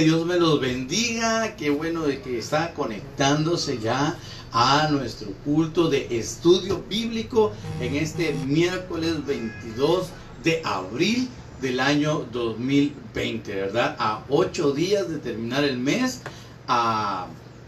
que Dios me los bendiga. Qué bueno de que está conectándose ya a nuestro culto de estudio bíblico en este miércoles 22 de abril del año 2020, ¿verdad? A 8 días de terminar el mes, a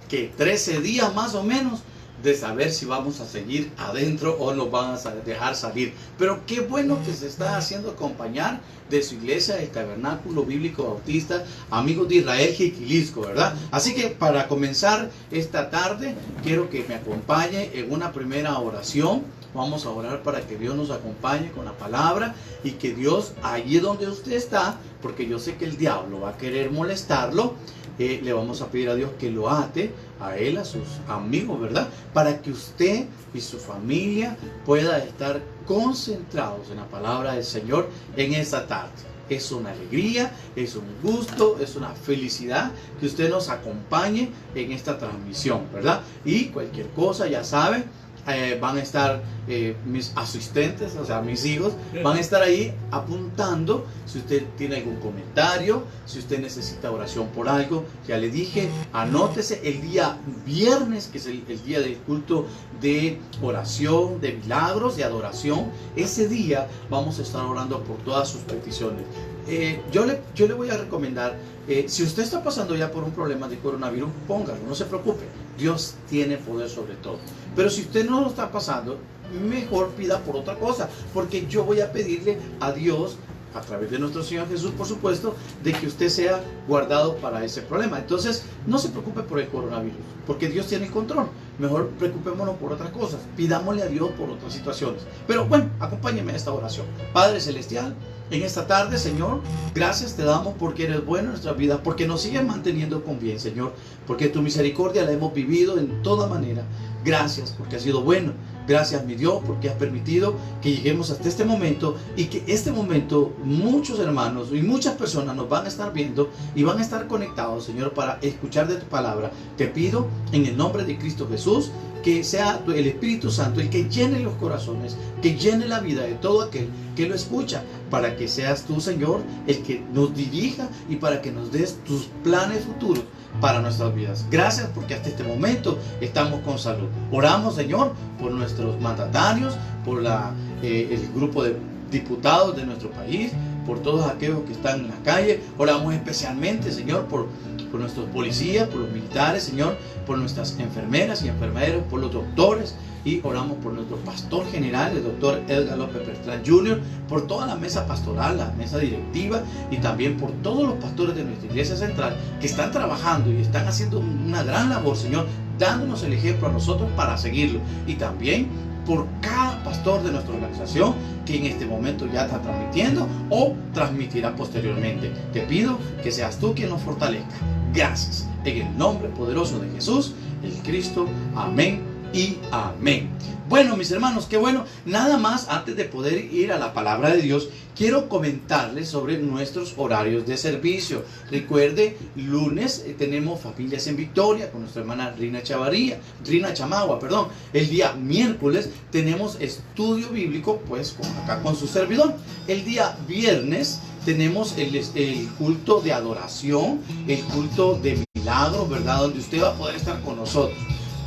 13 días más o menos de saber si vamos a seguir adentro o nos van a dejar salir. Pero qué bueno que se está haciendo acompañar de su iglesia, el Tabernáculo Bíblico Bautista, Amigos de Israel, Jiquilisco, ¿verdad? Así que para comenzar esta tarde, quiero que me acompañe en una primera oración. Vamos a orar para que Dios nos acompañe con la palabra y que Dios, allí donde usted está, porque yo sé que el diablo va a querer molestarlo, le vamos a pedir a Dios que lo ate a él, a sus amigos, ¿verdad? Para que usted y su familia puedan estar concentrados en la palabra del Señor en esta tarde. Es una alegría, es un gusto, es una felicidad que usted nos acompañe en esta transmisión, ¿verdad? Y cualquier cosa, ya sabe, van a estar mis asistentes, o sea, mis hijos, van a estar ahí apuntando si usted tiene algún comentario, si usted necesita oración por algo. Ya le dije, anótese el día viernes, que es el día del culto de oración, de milagros, de adoración. Ese día vamos a estar orando por todas sus peticiones. Yo le voy a recomendar, si usted está pasando ya por un problema de coronavirus, póngalo, no se preocupe, Dios tiene poder sobre todo. Pero si usted no lo está pasando, mejor pida por otra cosa, porque yo voy a pedirle a Dios, a través de nuestro Señor Jesús, por supuesto, de que usted sea guardado para ese problema. Entonces, no se preocupe por el coronavirus, porque Dios tiene el control. Mejor preocupémonos por otras cosas, pidámosle a Dios por otras situaciones. Pero bueno, acompáñeme a esta oración. Padre Celestial, en esta tarde, Señor, gracias te damos porque eres bueno en nuestras vidas, porque nos sigues manteniendo con bien, Señor, porque tu misericordia la hemos vivido en toda manera. Gracias porque has sido bueno. Gracias, mi Dios, porque has permitido que lleguemos hasta este momento y que este momento muchos hermanos y muchas personas nos van a estar viendo y van a estar conectados, Señor, para escuchar de tu palabra. Te pido en el nombre de Cristo Jesús que sea el Espíritu Santo el que llene los corazones, que llene la vida de todo aquel que lo escucha, para que seas tú, Señor, el que nos dirija y para que nos des tus planes futuros para nuestras vidas. Gracias porque hasta este momento estamos con salud. Oramos, Señor, por nuestros mandatarios, por el grupo de diputados de nuestro país, por todos aquellos que están en la calle. Oramos especialmente, Señor, por nuestros policías, por los militares, Señor, por nuestras enfermeras y enfermeros, por los doctores. Y oramos por nuestro pastor general, el doctor Edgar López Bertrán Jr., por toda la mesa pastoral, la mesa directiva, y también por todos los pastores de nuestra iglesia central que están trabajando y están haciendo una gran labor, Señor, dándonos el ejemplo a nosotros para seguirlo. Y también por cada pastor de nuestra organización que en este momento ya está transmitiendo o transmitirá posteriormente. Te pido que seas tú quien nos fortalezca. Gracias. En el nombre poderoso de Jesús, el Cristo. Amén y amén. Bueno, mis hermanos, qué bueno. Nada más, antes de poder ir a la palabra de Dios, quiero comentarles sobre nuestros horarios de servicio. Recuerde, lunes tenemos Familias en Victoria con nuestra hermana Rina Chamagua. El día miércoles tenemos estudio bíblico, pues acá con su servidor. El día viernes tenemos el culto de adoración, el culto de milagros, ¿verdad? Donde usted va a poder estar con nosotros.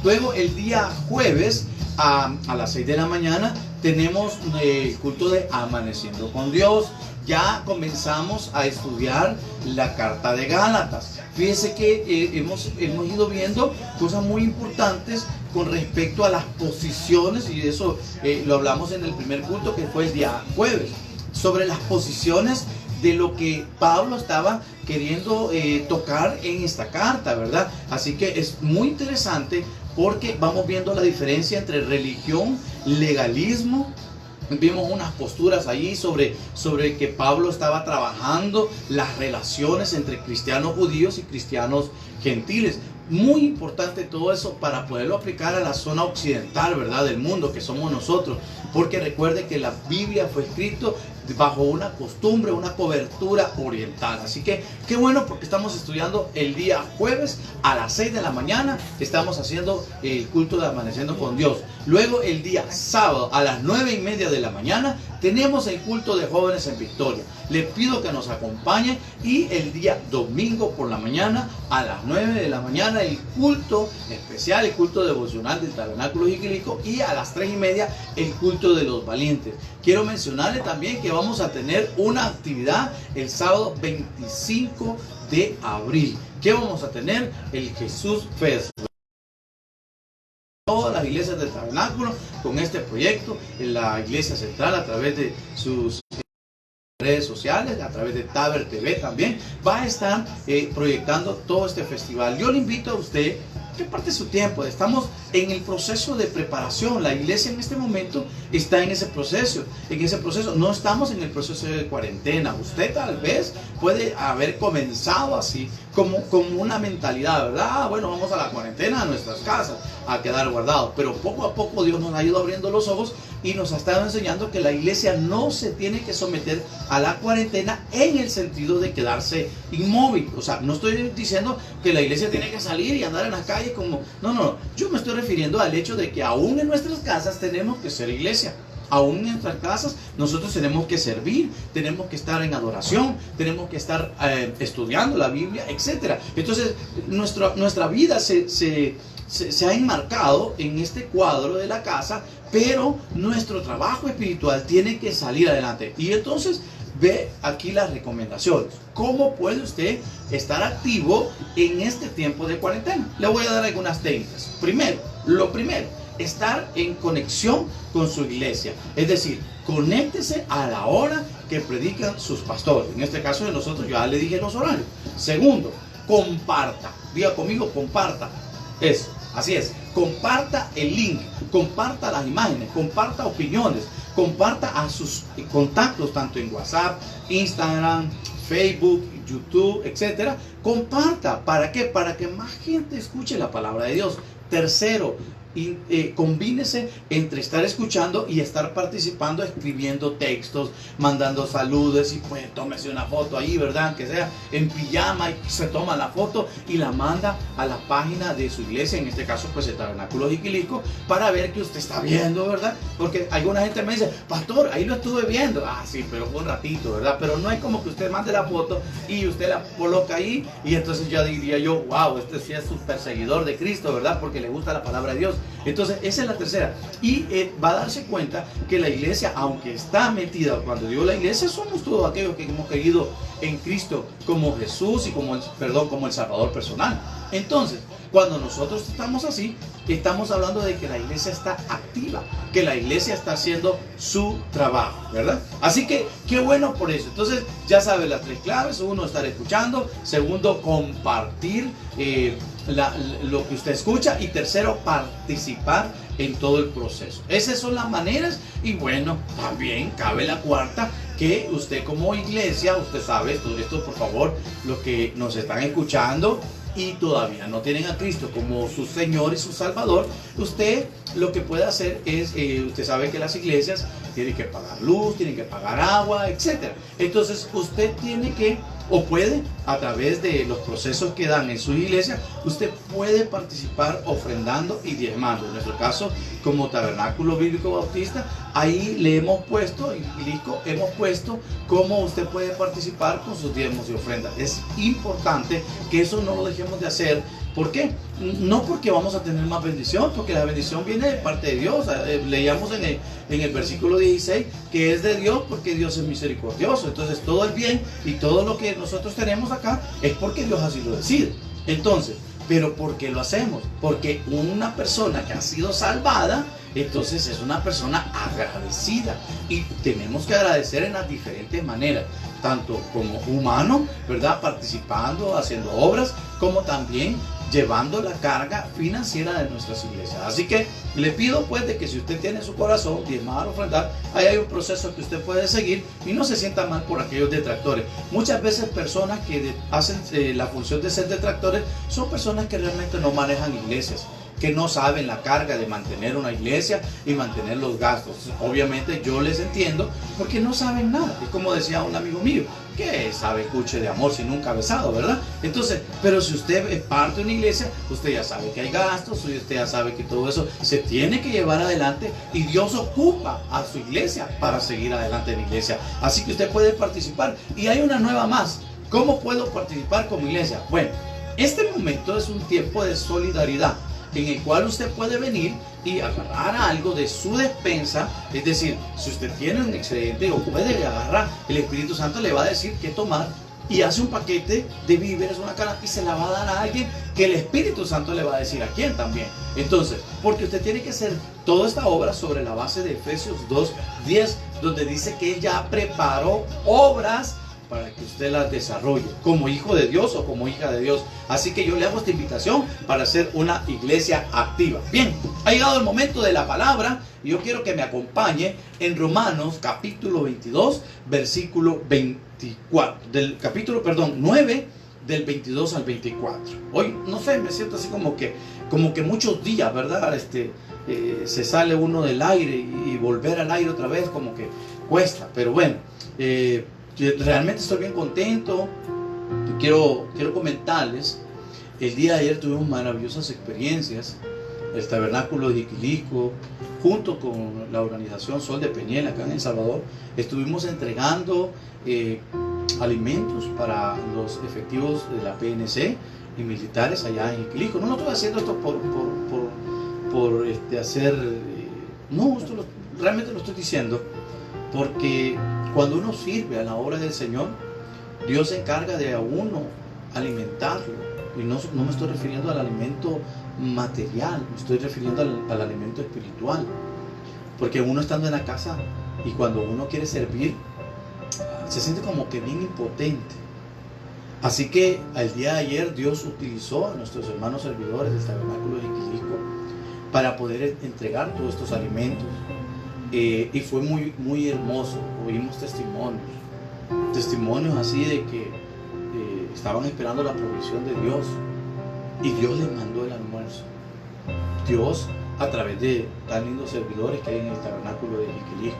Luego el día jueves a las 6 de la mañana tenemos el culto de Amaneciendo con Dios. Ya comenzamos a estudiar la carta de Gálatas. Fíjense que hemos ido viendo cosas muy importantes con respecto a las posiciones, y de eso lo hablamos en el primer culto, que fue el día jueves, sobre las posiciones de lo que Pablo estaba queriendo tocar en esta carta, ¿verdad? Así que es muy interesante porque vamos viendo la diferencia entre religión, legalismo. Vimos unas posturas ahí sobre que Pablo estaba trabajando las relaciones entre cristianos judíos y cristianos gentiles. Muy importante todo eso para poderlo aplicar a la zona occidental, ¿verdad? Del mundo, que somos nosotros. porque recuerde que la Biblia fue escrita bajo una costumbre, una cobertura oriental. Así que qué bueno, porque estamos estudiando el día jueves a las 6 de la mañana. Estamos haciendo el culto de Amaneciendo con Dios. Luego el día sábado a las 9:30 de la mañana tenemos el culto de jóvenes en Victoria. Le pido que nos acompañen, y el día domingo por la mañana a las 9 de la mañana el culto especial, el culto devocional del Tabernáculo Jiquililco, y a las 3:30 el culto de los valientes. Quiero mencionarle también que vamos a tener una actividad el sábado 25 de abril. ¿Qué vamos a tener? El Jesús Fest. Todas las iglesias del Tabernáculo con este proyecto, en la iglesia central a través de sus redes sociales, a través de Taber TV también, va a estar proyectando todo este festival. Yo le invito a usted que parte su tiempo. Estamos en el proceso de preparación. La iglesia en este momento está en ese proceso. No estamos en el proceso de cuarentena. Usted tal vez puede haber comenzado así, como una mentalidad, ¿verdad? Bueno, vamos a la cuarentena, a nuestras casas, a quedar guardados. Pero poco a poco Dios nos ha ido abriendo los ojos y nos ha estado enseñando que la iglesia no se tiene que someter a la cuarentena en el sentido de quedarse inmóvil. O sea, no estoy diciendo que la iglesia tiene que salir y andar en las calles como... No. Yo me estoy refiriendo al hecho de que aún en nuestras casas tenemos que ser iglesia. Aún en nuestras casas nosotros tenemos que servir, tenemos que estar en adoración, tenemos que estar estudiando la Biblia, etc. Entonces nuestra vida se ha enmarcado en este cuadro de la casa, pero nuestro trabajo espiritual tiene que salir adelante. Y entonces ve aquí las recomendaciones. ¿Cómo puede usted estar activo en este tiempo de cuarentena? Le voy a dar algunas técnicas. Lo primero, estar en conexión con su iglesia. Es decir, conéctese a la hora que predican sus pastores. En este caso de nosotros, ya le dije los horarios. Segundo, comparta. Diga conmigo, comparta. Eso, así es. Comparta el link, comparta las imágenes, comparta opiniones, comparta a sus contactos, tanto en WhatsApp, Instagram, Facebook, YouTube, etcétera. Comparta. ¿Para qué? Para que más gente escuche la palabra de Dios. Tercero, combínese entre estar escuchando y estar participando, escribiendo textos, mandando saludos, y pues tómese una foto ahí, ¿verdad? Aunque sea en pijama, y se toma la foto y la manda a la página de su iglesia, en este caso pues el Tabernáculo Jiquililco, para ver que usted está viendo, ¿verdad? Porque alguna gente me dice, pastor, ahí lo estuve viendo. Ah, sí, pero fue un ratito, ¿verdad? Pero no es como que usted mande la foto y usted la coloca ahí, y entonces ya diría yo, wow, este sí es un perseguidor de Cristo, ¿verdad? Porque le gusta la palabra de Dios. Entonces esa es la tercera, y va a darse cuenta que la iglesia, aunque está metida, cuando digo la iglesia, somos todos aquellos que hemos creído en Cristo como Jesús y como el Salvador personal. Entonces, cuando nosotros estamos así, estamos hablando de que la iglesia está activa, que la iglesia está haciendo su trabajo, ¿verdad? Así que qué bueno por eso. Entonces ya sabes las tres claves: uno, estar escuchando; segundo, compartir lo que usted escucha; y tercero, participar en todo el proceso. Esas son las maneras. Y bueno, también cabe la cuarta, que usted como iglesia, usted sabe todo esto, por favor, los que nos están escuchando y todavía no tienen a Cristo como su Señor y su Salvador, usted lo que puede hacer es, usted sabe que las iglesias tienen que pagar luz, tienen que pagar agua, etc. Entonces usted tiene que, o puede, a través de los procesos que dan en su iglesia, usted puede participar ofrendando y diezmando. En nuestro caso, como Tabernáculo Bíblico Bautista, ahí le hemos puesto, hemos puesto cómo usted puede participar con sus diezmos y ofrendas. Es importante que eso no lo dejemos de hacer. ¿Por qué? No porque vamos a tener más bendición, porque la bendición viene de parte de Dios. Leíamos en el versículo 16 que es de Dios, porque Dios es misericordioso. Entonces todo el bien y todo lo que nosotros tenemos acá es porque Dios así lo decide. Entonces, ¿pero por qué lo hacemos? Porque una persona que ha sido salvada, entonces es una persona agradecida, y tenemos que agradecer en las diferentes maneras, tanto como humano, ¿verdad? Participando, haciendo obras, como también llevando la carga financiera de nuestras iglesias. Así que le pido pues de que si usted tiene en su corazón diezmar, ofrendar, ahí hay un proceso que usted puede seguir, y no se sienta mal por aquellos detractores. Muchas veces personas que hacen la función de ser detractores son personas que realmente no manejan iglesias. que no saben la carga de mantener una iglesia y mantener los gastos. Obviamente yo les entiendo porque no saben nada. Es como decía un amigo mío, que sabe cuche de amor si nunca ha besado, ¿verdad? Entonces, pero si usted es parte de una iglesia, usted ya sabe que hay gastos, usted ya sabe que todo eso se tiene que llevar adelante y Dios ocupa a su iglesia para seguir adelante en la iglesia. Así que usted puede participar. Y hay una nueva más. ¿Cómo puedo participar como iglesia? Bueno, este momento es un tiempo de solidaridad en el cual usted puede venir y agarrar algo de su despensa. Es decir, si usted tiene un excedente o puede agarrar, el Espíritu Santo le va a decir qué tomar y hace un paquete de víveres, una canasta, y se la va a dar a alguien que el Espíritu Santo le va a decir a quién también. Entonces, porque usted tiene que hacer toda esta obra sobre la base de Efesios 2:10, donde dice que Él ya preparó obras para que usted las desarrolle como hijo de Dios o como hija de Dios. Así que yo le hago esta invitación para ser una iglesia activa. Bien, ha llegado el momento de la palabra y yo quiero que me acompañe en Romanos capítulo 22, versículo 24, capítulo 9, del 22 al 24. Hoy, no sé, me siento así como que muchos días, ¿verdad? Se sale uno del aire y volver al aire otra vez como que cuesta, pero bueno, realmente estoy bien contento. Quiero comentarles, el día de ayer tuvimos maravillosas experiencias. El tabernáculo de Jiquililco, junto con la organización Sol de Peñiel acá en El Salvador, estuvimos entregando alimentos para los efectivos de la PNC y militares allá en Jiquililco. No estoy haciendo esto por hacer, no, realmente lo estoy diciendo porque cuando uno sirve a la obra del Señor, Dios se encarga de a uno alimentarlo. Y no me estoy refiriendo al alimento material, me estoy refiriendo al alimento espiritual. Porque uno estando en la casa y cuando uno quiere servir, se siente como que bien impotente. Así que al día de ayer Dios utilizó a nuestros hermanos servidores del tabernáculo de Jiquililco para poder entregar todos estos alimentos. Y fue muy, muy hermoso. Oímos testimonios así de que estaban esperando la provisión de Dios y Dios les mandó el almuerzo. Dios, a través de tan lindos servidores que hay en el tabernáculo de Jiquililco,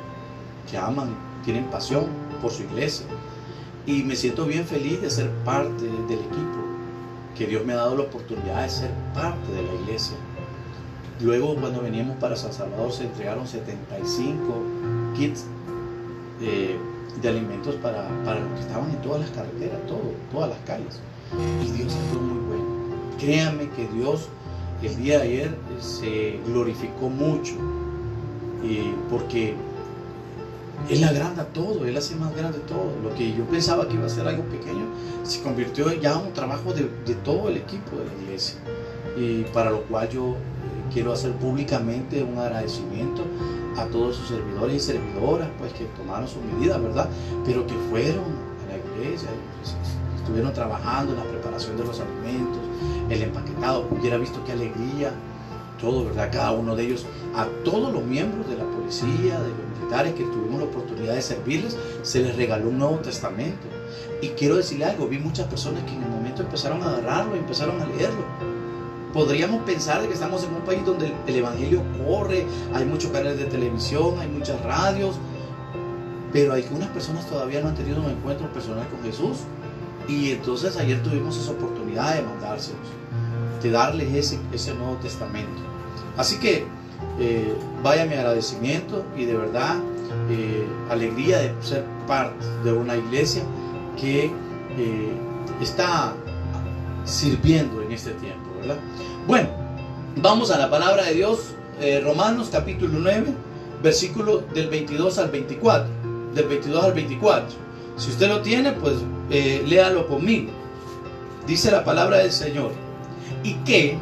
que aman, tienen pasión por su iglesia, y me siento bien feliz de ser parte del equipo, que Dios me ha dado la oportunidad de ser parte de la iglesia. Luego, cuando veníamos para San Salvador, se entregaron 75 kits de alimentos para los que estaban en todas las carreteras, todas las calles. Y Dios ha sido muy bueno. Créanme que Dios el día de ayer se glorificó mucho, porque Él agranda todo, Él hace más grande todo. Lo que yo pensaba que iba a ser algo pequeño se convirtió ya en un trabajo de todo el equipo de la iglesia, y para lo cual yo quiero hacer públicamente un agradecimiento a todos sus servidores y servidoras, pues, que tomaron sus medidas, ¿verdad? Pero que fueron a la iglesia, pues, estuvieron trabajando en la preparación de los alimentos, el empaquetado. Hubiera visto qué alegría, todo, ¿verdad? Cada uno de ellos, a todos los miembros de la policía, de los militares que tuvimos la oportunidad de servirles, se les regaló un Nuevo Testamento. Y quiero decirle algo, vi muchas personas que en el momento empezaron a agarrarlo y empezaron a leerlo. Podríamos pensar de que estamos en un país donde el evangelio corre, hay muchos canales de televisión, hay muchas radios, pero algunas personas todavía no han tenido un encuentro personal con Jesús. Y entonces ayer tuvimos esa oportunidad de mandárselos, de darles ese Nuevo Testamento. Así que vaya mi agradecimiento y de verdad alegría de ser parte de una iglesia que está sirviendo en este tiempo, ¿verdad? Bueno, vamos a la palabra de Dios, Romanos capítulo 9, versículo del 22 al 24. Del 22 al 24. Si usted lo tiene, pues léalo conmigo. Dice la palabra del Señor: y que,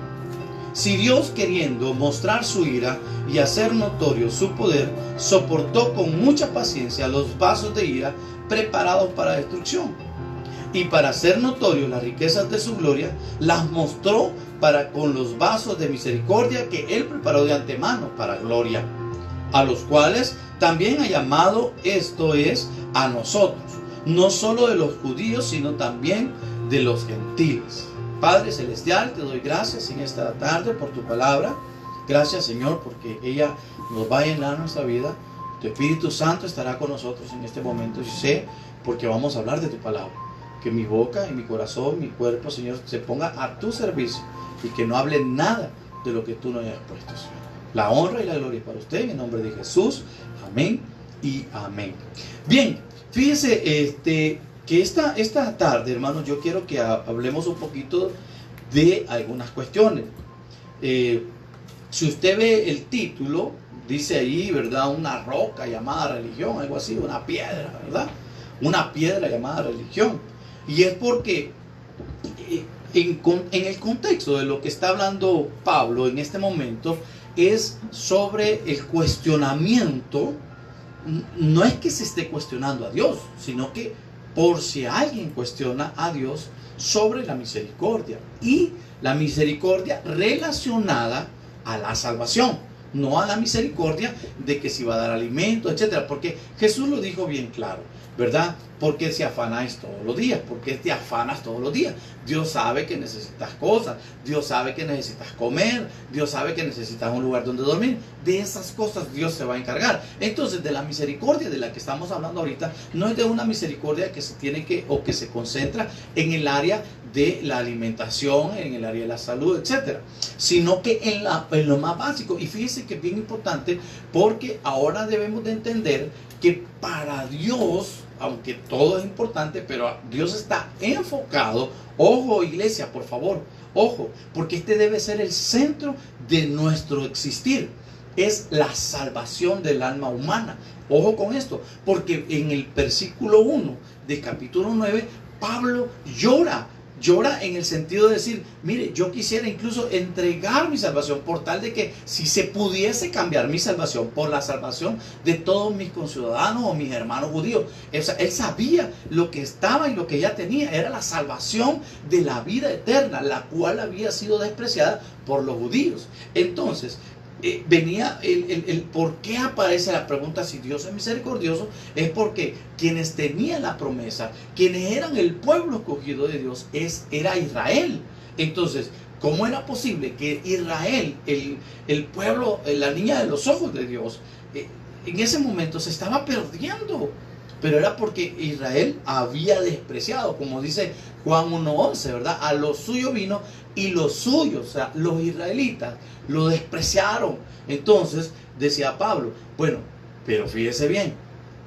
si Dios, queriendo mostrar su ira y hacer notorio su poder, soportó con mucha paciencia los vasos de ira preparados para destrucción, y para hacer notorio las riquezas de su gloria, las mostró para con los vasos de misericordia que Él preparó de antemano para gloria, a los cuales también ha llamado, esto es, a nosotros, no solo de los judíos, sino también de los gentiles. Padre Celestial, te doy gracias en esta tarde por tu palabra. Gracias, Señor, porque ella nos va a llenar nuestra vida. Tu Espíritu Santo estará con nosotros en este momento. Y sé, porque vamos a hablar de tu palabra. Que mi boca y mi corazón, mi cuerpo, Señor, se ponga a tu servicio y que no hable nada de lo que tú no hayas puesto, Señor. La honra y la gloria es para usted, en el nombre de Jesús. Amén y amén. Bien, fíjese que esta tarde, hermanos, yo quiero que hablemos un poquito de algunas cuestiones. Si usted ve el título, dice ahí, ¿verdad? Una roca llamada religión, algo así, una piedra, ¿verdad? Una piedra llamada religión. Y es porque en el contexto de lo que está hablando Pablo en este momento es sobre el cuestionamiento. No es que se esté cuestionando a Dios, sino que por si alguien cuestiona a Dios sobre la misericordia, y la misericordia relacionada a la salvación, no a la misericordia de que si va a dar alimento, etcétera, porque Jesús lo dijo bien claro, ¿verdad? ¿Por qué se afanáis todos los días? ¿Por qué te afanas todos los días? Dios sabe que necesitas cosas, Dios sabe que necesitas comer, Dios sabe que necesitas un lugar donde dormir. De esas cosas Dios se va a encargar. Entonces, de la misericordia de la que estamos hablando ahorita, no es de una misericordia que se tiene que, o que se concentra en el área de la alimentación, en el área de la salud, etcétera, sino que en lo más básico. Y fíjense que es bien importante, porque ahora debemos de entender que para Dios, aunque todo es importante, pero Dios está enfocado. Ojo, iglesia, por favor, ojo, porque este debe ser el centro de nuestro existir. Es la salvación del alma humana. Ojo con esto, porque en el versículo 1 del capítulo 9, Pablo llora en el sentido de decir, mire, yo quisiera incluso entregar mi salvación por tal de que si se pudiese cambiar mi salvación por la salvación de todos mis conciudadanos o mis hermanos judíos. Él sabía lo que estaba y lo que ya tenía, era la salvación de la vida eterna, la cual había sido despreciada por los judíos. Entonces, venía el por qué aparece la pregunta si Dios es misericordioso. Es porque quienes tenían la promesa, quienes eran el pueblo escogido de Dios, era Israel. Entonces, ¿cómo era posible que Israel, el pueblo, la niña de los ojos de Dios, en ese momento se estaba perdiendo? Pero era porque Israel había despreciado, como dice Juan 1:11, ¿verdad? A lo suyo vino y los suyos, o sea, los israelitas, lo despreciaron. Entonces, decía Pablo, bueno, pero fíjese bien,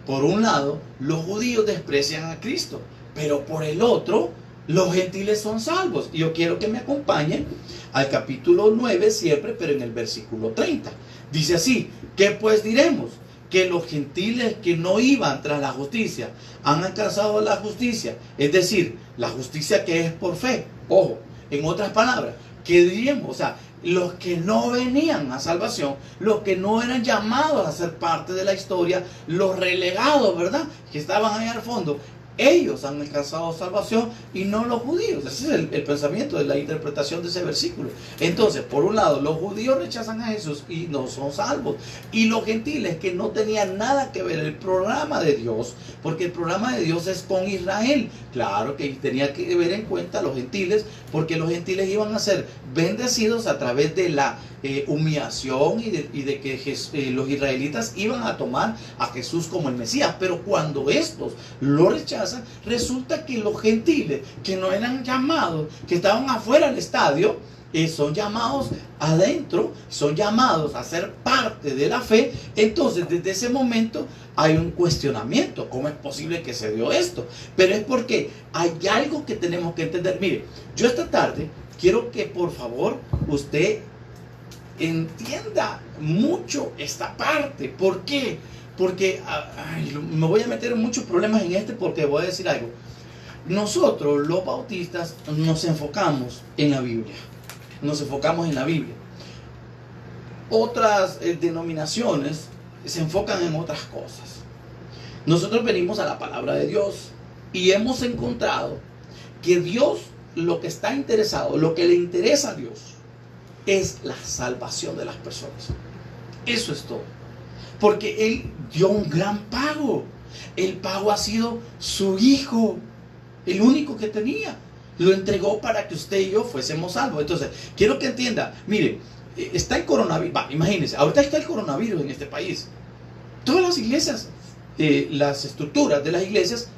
por un lado, los judíos desprecian a Cristo, pero por el otro, los gentiles son salvos. Y yo quiero que me acompañen al capítulo 9 siempre, pero en el versículo 30. Dice así, ¿qué pues diremos? Que los gentiles que no iban tras la justicia han alcanzado la justicia, es decir, la justicia que es por fe. Ojo, en otras palabras, ¿qué diríamos? O sea, los que no venían a salvación, los que no eran llamados a ser parte de la historia, los relegados, ¿verdad? Que estaban ahí al fondo, ellos han alcanzado salvación y no los judíos. Ese es el pensamiento de la interpretación de ese versículo. Entonces, por un lado, los judíos rechazan a Jesús y no son salvos. Y los gentiles, que no tenían nada que ver el programa de Dios, porque el programa de Dios es con Israel. Claro que tenía que ver en cuenta a los gentiles, porque los gentiles iban a ser bendecidos a través de la humillación y de que los israelitas iban a tomar a Jesús como el Mesías. Pero cuando estos lo rechazan, resulta que los gentiles que no eran llamados, que estaban afuera del estadio, son llamados adentro, son llamados a ser parte de la fe. Entonces, desde ese momento hay un cuestionamiento. ¿Cómo es posible que se dio esto? Pero es porque hay algo que tenemos que entender. Mire, yo esta tarde quiero que por favor usted entienda mucho esta parte. ¿Por qué? Porque me voy a meter en muchos problemas en porque voy a decir algo. Nosotros los bautistas nos enfocamos en la Biblia. Nos enfocamos en la Biblia. Otras denominaciones se enfocan en otras cosas. Nosotros venimos a la palabra de Dios y hemos encontrado que Dios, lo que está interesado, lo que le interesa a Dios, es la salvación de las personas. Eso es todo. Porque Él dio un gran pago. El pago ha sido su Hijo, el único que tenía. Lo entregó para que usted y yo fuésemos salvos. Entonces, quiero que entienda, mire, está el coronavirus, imagínense, ahorita está el coronavirus en este país. Todas las iglesias, las estructuras de las iglesias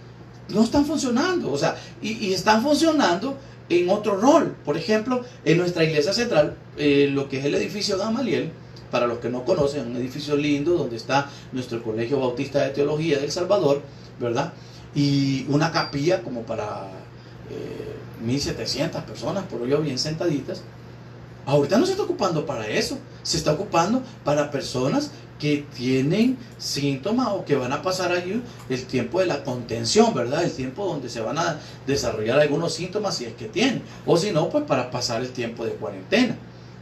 no están funcionando, o sea, y están funcionando en otro rol. Por ejemplo, en nuestra iglesia central, lo que es el edificio Gamaliel, para los que no conocen, un edificio lindo donde está nuestro Colegio Bautista de Teología de El Salvador, ¿verdad? Y una capilla como para 1700 personas, por ello bien sentaditas. Ahorita no se está ocupando para eso, se está ocupando para personas que tienen síntomas o que van a pasar allí el tiempo de la contención, ¿verdad? El tiempo donde se van a desarrollar algunos síntomas si es que tienen, o si no, pues para pasar el tiempo de cuarentena.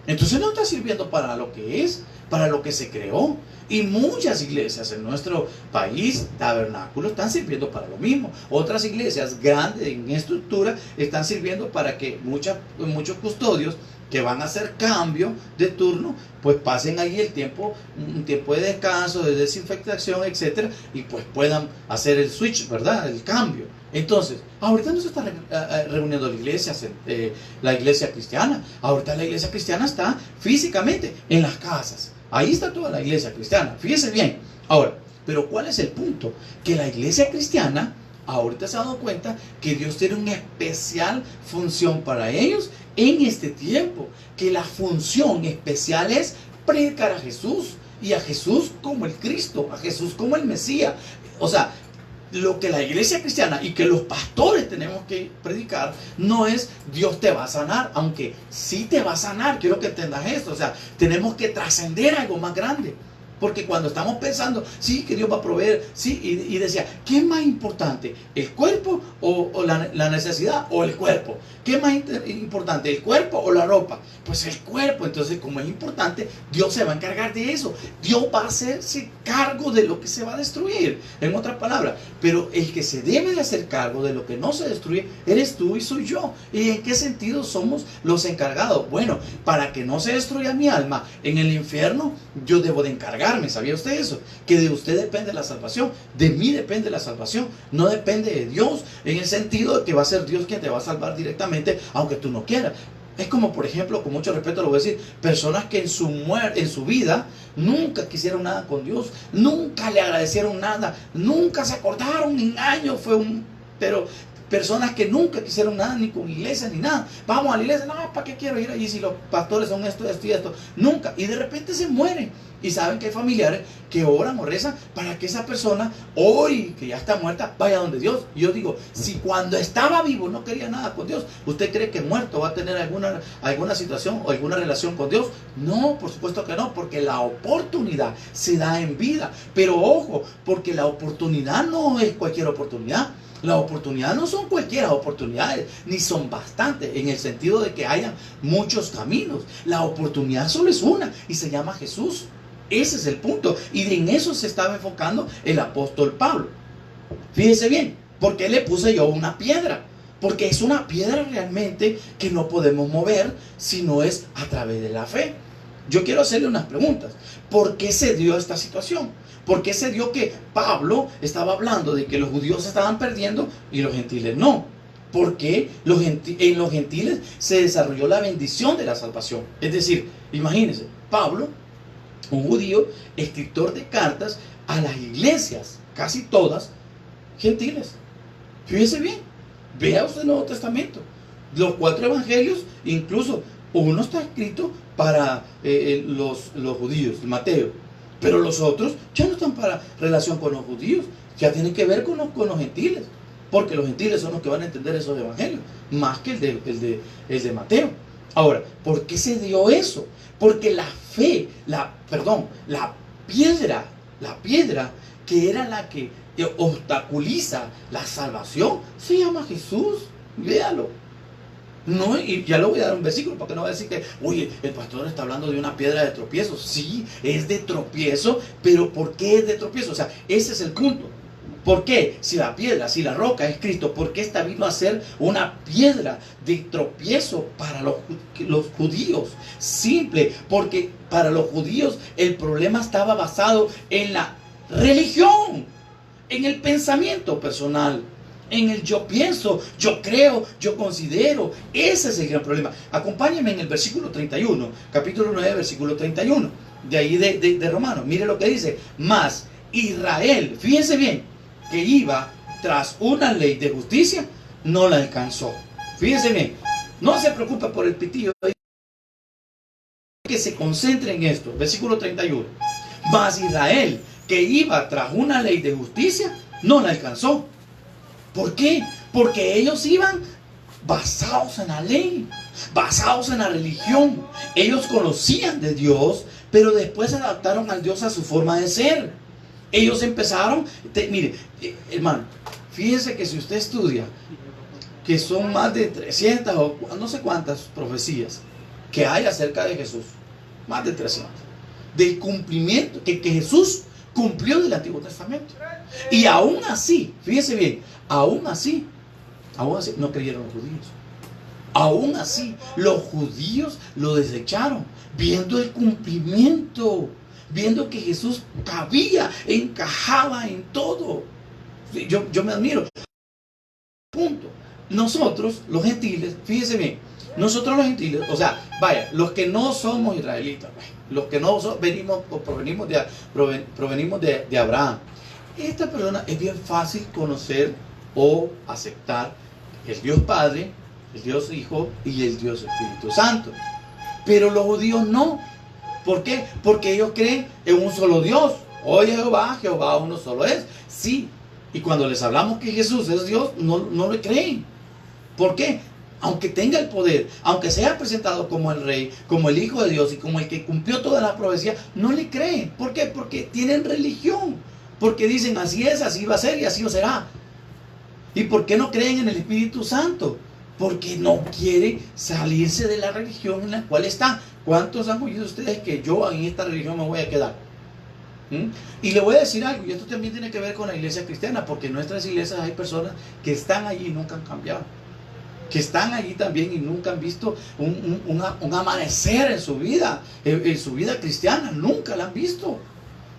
Entonces no está sirviendo para lo que es, para lo que se creó. Y muchas iglesias en nuestro país, tabernáculos, están sirviendo para lo mismo. Otras iglesias grandes en estructura están sirviendo para que muchos custodios que van a hacer cambio de turno, pues pasen ahí el tiempo, un tiempo de descanso, de desinfectación, etcétera, y pues puedan hacer el switch, ¿verdad? El cambio. Entonces, ahorita no se está reuniendo la iglesia cristiana. Ahorita la iglesia cristiana está físicamente en las casas. Ahí está toda la iglesia cristiana. Fíjese bien. Ahora, pero ¿cuál es el punto? Que la iglesia cristiana ahorita se ha dado cuenta que Dios tiene una especial función para ellos en este tiempo. Que la función especial es predicar a Jesús, y a Jesús como el Cristo, a Jesús como el Mesías. O sea, lo que la iglesia cristiana y que los pastores tenemos que predicar no es Dios te va a sanar, aunque sí te va a sanar, quiero que entendas esto. O sea, tenemos que trascender algo más grande. Porque cuando estamos pensando, sí, que Dios va a proveer, sí, y decía, ¿qué es más importante? ¿El cuerpo o la necesidad o el cuerpo? ¿Qué es más importante? ¿El cuerpo o la ropa? Pues el cuerpo. Entonces, como es importante, Dios se va a encargar de eso. Dios va a hacerse cargo de lo que se va a destruir, en otras palabras. Pero el que se debe de hacer cargo de lo que no se destruye, eres tú y soy yo. ¿Y en qué sentido somos los encargados? Bueno, para que no se destruya mi alma en el infierno, yo debo de encargarme. ¿Sabía usted eso? Que de usted depende la salvación, de mí depende la salvación, no depende de Dios, en el sentido de que va a ser Dios quien te va a salvar directamente, aunque tú no quieras. Es como, por ejemplo, con mucho respeto lo voy a decir, personas que en su vida nunca quisieron nada con Dios, nunca le agradecieron nada, nunca se acordaron en años, pero personas que nunca quisieron nada, ni con iglesia, ni nada. Vamos a la iglesia, no, ¿para qué quiero ir allí si los pastores son esto, esto y esto? Nunca. Y de repente se mueren. Y saben que hay familiares que oran o rezan para que esa persona, hoy que ya está muerta, vaya donde Dios. Y yo digo, si cuando estaba vivo no quería nada con Dios, ¿usted cree que muerto va a tener alguna situación o alguna relación con Dios? No, por supuesto que no, porque la oportunidad se da en vida. Pero ojo, porque la oportunidad no es cualquier oportunidad. La oportunidad no son cualquier oportunidades, ni son bastantes, en el sentido de que hayan muchos caminos. La oportunidad solo es una y se llama Jesús. Ese es el punto. Y en eso se estaba enfocando el apóstol Pablo. Fíjese bien, ¿por qué le puse yo una piedra? Porque es una piedra realmente que no podemos mover si no es a través de la fe. Yo quiero hacerle unas preguntas. ¿Por qué se dio esta situación? ¿Por qué se dio que Pablo estaba hablando de que los judíos se estaban perdiendo y los gentiles no? ¿Por qué en los gentiles se desarrolló la bendición de la salvación? Es decir, imagínense, Pablo, un judío, escritor de cartas a las iglesias, casi todas gentiles. Fíjese bien, vea usted el Nuevo Testamento. Los 4 evangelios, incluso uno está escrito para los judíos, Mateo, pero los otros ya no están para relación con los judíos, ya tienen que ver con los gentiles, porque los gentiles son los que van a entender esos evangelios, más que el de Mateo. Ahora, ¿por qué se dio eso? Porque la fe, la piedra que era la que obstaculiza la salvación, se llama Jesús. Véalo. No, y ya le voy a dar un versículo para que no vaya a decir que, oye, el pastor está hablando de una piedra de tropiezo. Sí, es de tropiezo, pero ¿por qué es de tropiezo? O sea, ese es el punto. ¿Por qué? Si la piedra, si la roca es Cristo, ¿por qué esta vino a ser una piedra de tropiezo para los judíos? Simple, porque para los judíos el problema estaba basado en la religión, en el pensamiento personal. en el yo pienso, yo creo, yo considero. Ese es el gran problema. Acompáñenme en el versículo 31, capítulo 9, versículo 31, de ahí de Romanos. Mire lo que dice: mas Israel, fíjense bien, que iba tras una ley de justicia, no la alcanzó. Fíjense bien, no se preocupe por el pitillo, que se concentre en esto. Versículo 31. Mas Israel, que iba tras una ley de justicia, no la alcanzó. ¿Por qué? Porque ellos iban basados en la ley, basados en la religión. Ellos conocían de Dios, pero después se adaptaron al Dios a su forma de ser. Ellos empezaron, mire, hermano, fíjense que si usted estudia, que son más de 300 o no sé cuántas profecías que hay acerca de Jesús, más de 300, del cumplimiento que Jesús cumplió del Antiguo Testamento. Y aún así, fíjense bien, aún así no creyeron los judíos. Aún así, los judíos lo desecharon, viendo el cumplimiento, viendo que Jesús cabía, encajaba en todo. Yo me admiro. Punto. Nosotros, los gentiles, fíjense bien, nosotros los gentiles, o sea, vaya, los que no somos israelitas, los que no provenimos de Abraham, esta persona es bien fácil conocer o aceptar el Dios Padre, el Dios Hijo y el Dios Espíritu Santo. Pero los judíos no. ¿Por qué? Porque ellos creen en un solo Dios. Oye Jehová, Jehová uno solo es. Sí. Y cuando les hablamos que Jesús es Dios, no le creen. ¿Por qué? Aunque tenga el poder, aunque sea presentado como el Rey, como el Hijo de Dios y como el que cumplió todas las profecías, no le creen. ¿Por qué? Porque tienen religión. Porque dicen así es, así va a ser y así será. ¿Y por qué no creen en el Espíritu Santo? Porque no quieren salirse de la religión en la cual están. ¿Cuántos han oído ustedes que yo en esta religión me voy a quedar? Y le voy a decir algo, y esto también tiene que ver con la iglesia cristiana, porque en nuestras iglesias hay personas que están allí y nunca han cambiado, que están allí también y nunca han visto un amanecer en su vida cristiana, nunca la han visto.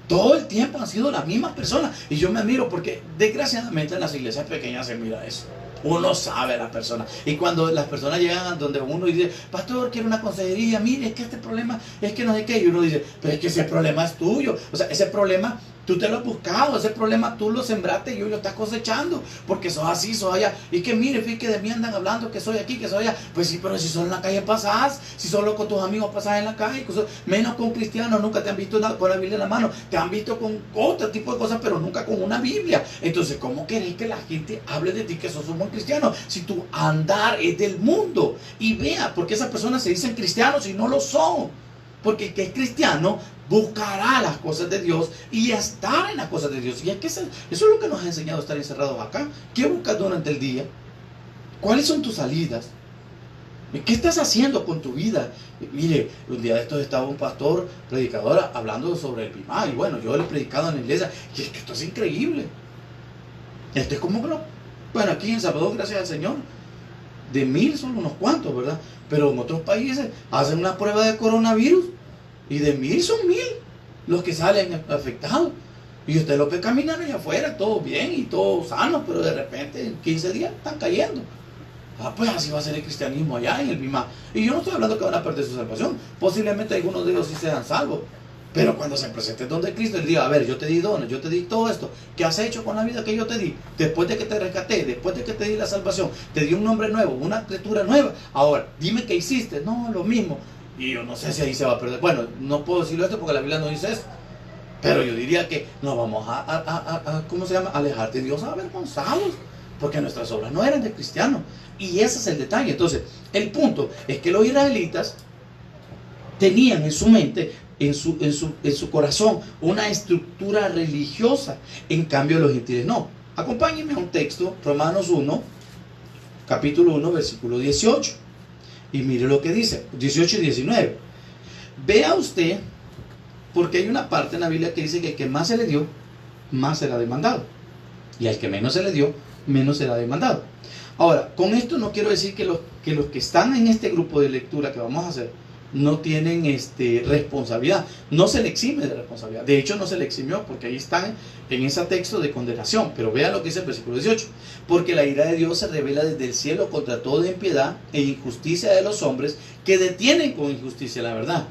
Todo el tiempo han sido las mismas personas, y yo me admiro porque desgraciadamente en las iglesias pequeñas se mira eso. Uno sabe a la persona, y cuando las personas llegan a donde uno dice: pastor, quiero una consejería, mire, es que este problema es que no sé qué, y uno dice: pero es que ese problema es tuyo, o sea, ese problema tú te lo has buscado, ese problema tú lo sembraste y hoy lo estás cosechando, porque sos así, sos allá, y que mire, fíjate que de mí andan hablando que soy aquí, que soy allá. Pues sí, pero si solo en la calle pasás, si solo con tus amigos pasás en la calle, menos con cristianos, nunca te han visto con la Biblia en la mano, te han visto con otro tipo de cosas, pero nunca con una Biblia. Entonces, ¿cómo querés que la gente hable de ti que sos un buen cristiano si tu andar es del mundo? Y vea, porque esas personas se dicen cristianos y no lo son. Porque el que es cristiano buscará las cosas de Dios y estar en las cosas de Dios. Y es que eso es lo que nos ha enseñado a estar encerrados acá. ¿Qué buscas durante el día? ¿Cuáles son tus salidas? ¿Qué estás haciendo con tu vida? Mire, un día de estos estaba un pastor, predicador, hablando sobre el Bimá. Y bueno, yo le he predicado en la iglesia. Y es que esto es increíble. Esto es como, bueno, aquí en Salvador, gracias al Señor, de 1000 son unos cuantos, ¿verdad? Pero en otros países hacen una prueba de coronavirus y de 1000 son 1000 los que salen afectados. Y usted lo ve caminar allá afuera, todo bien y todo sano, pero de repente en 15 días están cayendo. Pues así va a ser el cristianismo allá en el Bimá. Y yo no estoy hablando que van a perder su salvación. Posiblemente algunos de ellos sí sean salvos. Pero cuando se presente donde Cristo, Él diga: a ver, yo te di dones, yo te di todo esto. ¿Qué has hecho con la vida que yo te di? Después de que te rescaté, después de que te di la salvación, te di un nombre nuevo, una criatura nueva. Ahora, dime qué hiciste. No, lo mismo. Y yo no sé si ahí se va a perder. Bueno, no puedo decirlo esto porque la Biblia no dice eso. Pero yo diría que nos vamos ¿cómo se llama? Alejar de Dios avergonzados. Porque nuestras obras no eran de cristianos. Y ese es el detalle. Entonces, el punto es que los israelitas tenían en su mente, en su corazón, una estructura religiosa. En cambio, los gentiles no. Acompáñenme a un texto, Romanos 1, capítulo 1, versículo 18. Y mire lo que dice, 18 y 19. Vea usted, porque hay una parte en la Biblia que dice que el que más se le dio, más será demandado. Y al que menos se le dio, menos será demandado. Ahora, con esto no quiero decir que los que están en este grupo de lectura que vamos a hacer, no tienen responsabilidad. No se le exime de responsabilidad. De hecho, no se le eximió, porque ahí están en ese texto de condenación. Pero vean lo que dice el versículo 18. Porque la ira de Dios se revela desde el cielo contra toda impiedad e injusticia de los hombres que detienen con injusticia la verdad.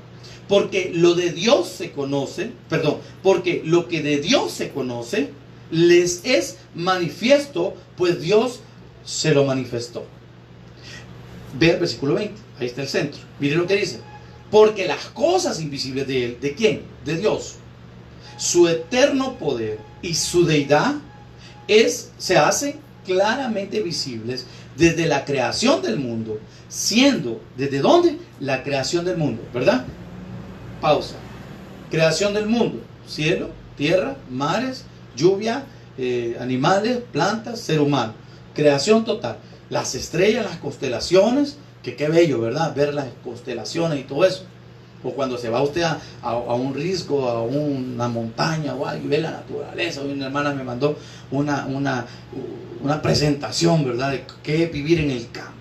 Porque lo de Dios se conoce, porque lo que de Dios se conoce les es manifiesto, pues Dios se lo manifestó. Ve el versículo 20, ahí está el centro. Mire lo que dice. Porque las cosas invisibles de Él, ¿de quién? De Dios. Su eterno poder y su deidad se hacen claramente visibles desde la creación del mundo, siendo, ¿desde dónde? La creación del mundo, ¿verdad? Pausa. Creación del mundo: cielo, tierra, mares, lluvia, animales, plantas, ser humano. Creación total. Las estrellas, las constelaciones, que qué bello, ¿verdad? Ver las constelaciones y todo eso. O cuando se va usted a un risco, a una montaña o algo, y ve la naturaleza. Hoy una hermana me mandó una presentación, ¿verdad? De qué es vivir en el campo.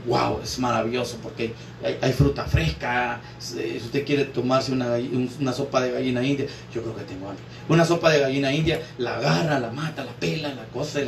Wow, es maravilloso, porque hay fruta fresca. Si usted quiere tomarse una sopa de gallina india, yo creo que tengo hambre. Una sopa de gallina india, la agarra, la mata, la pela, la cosa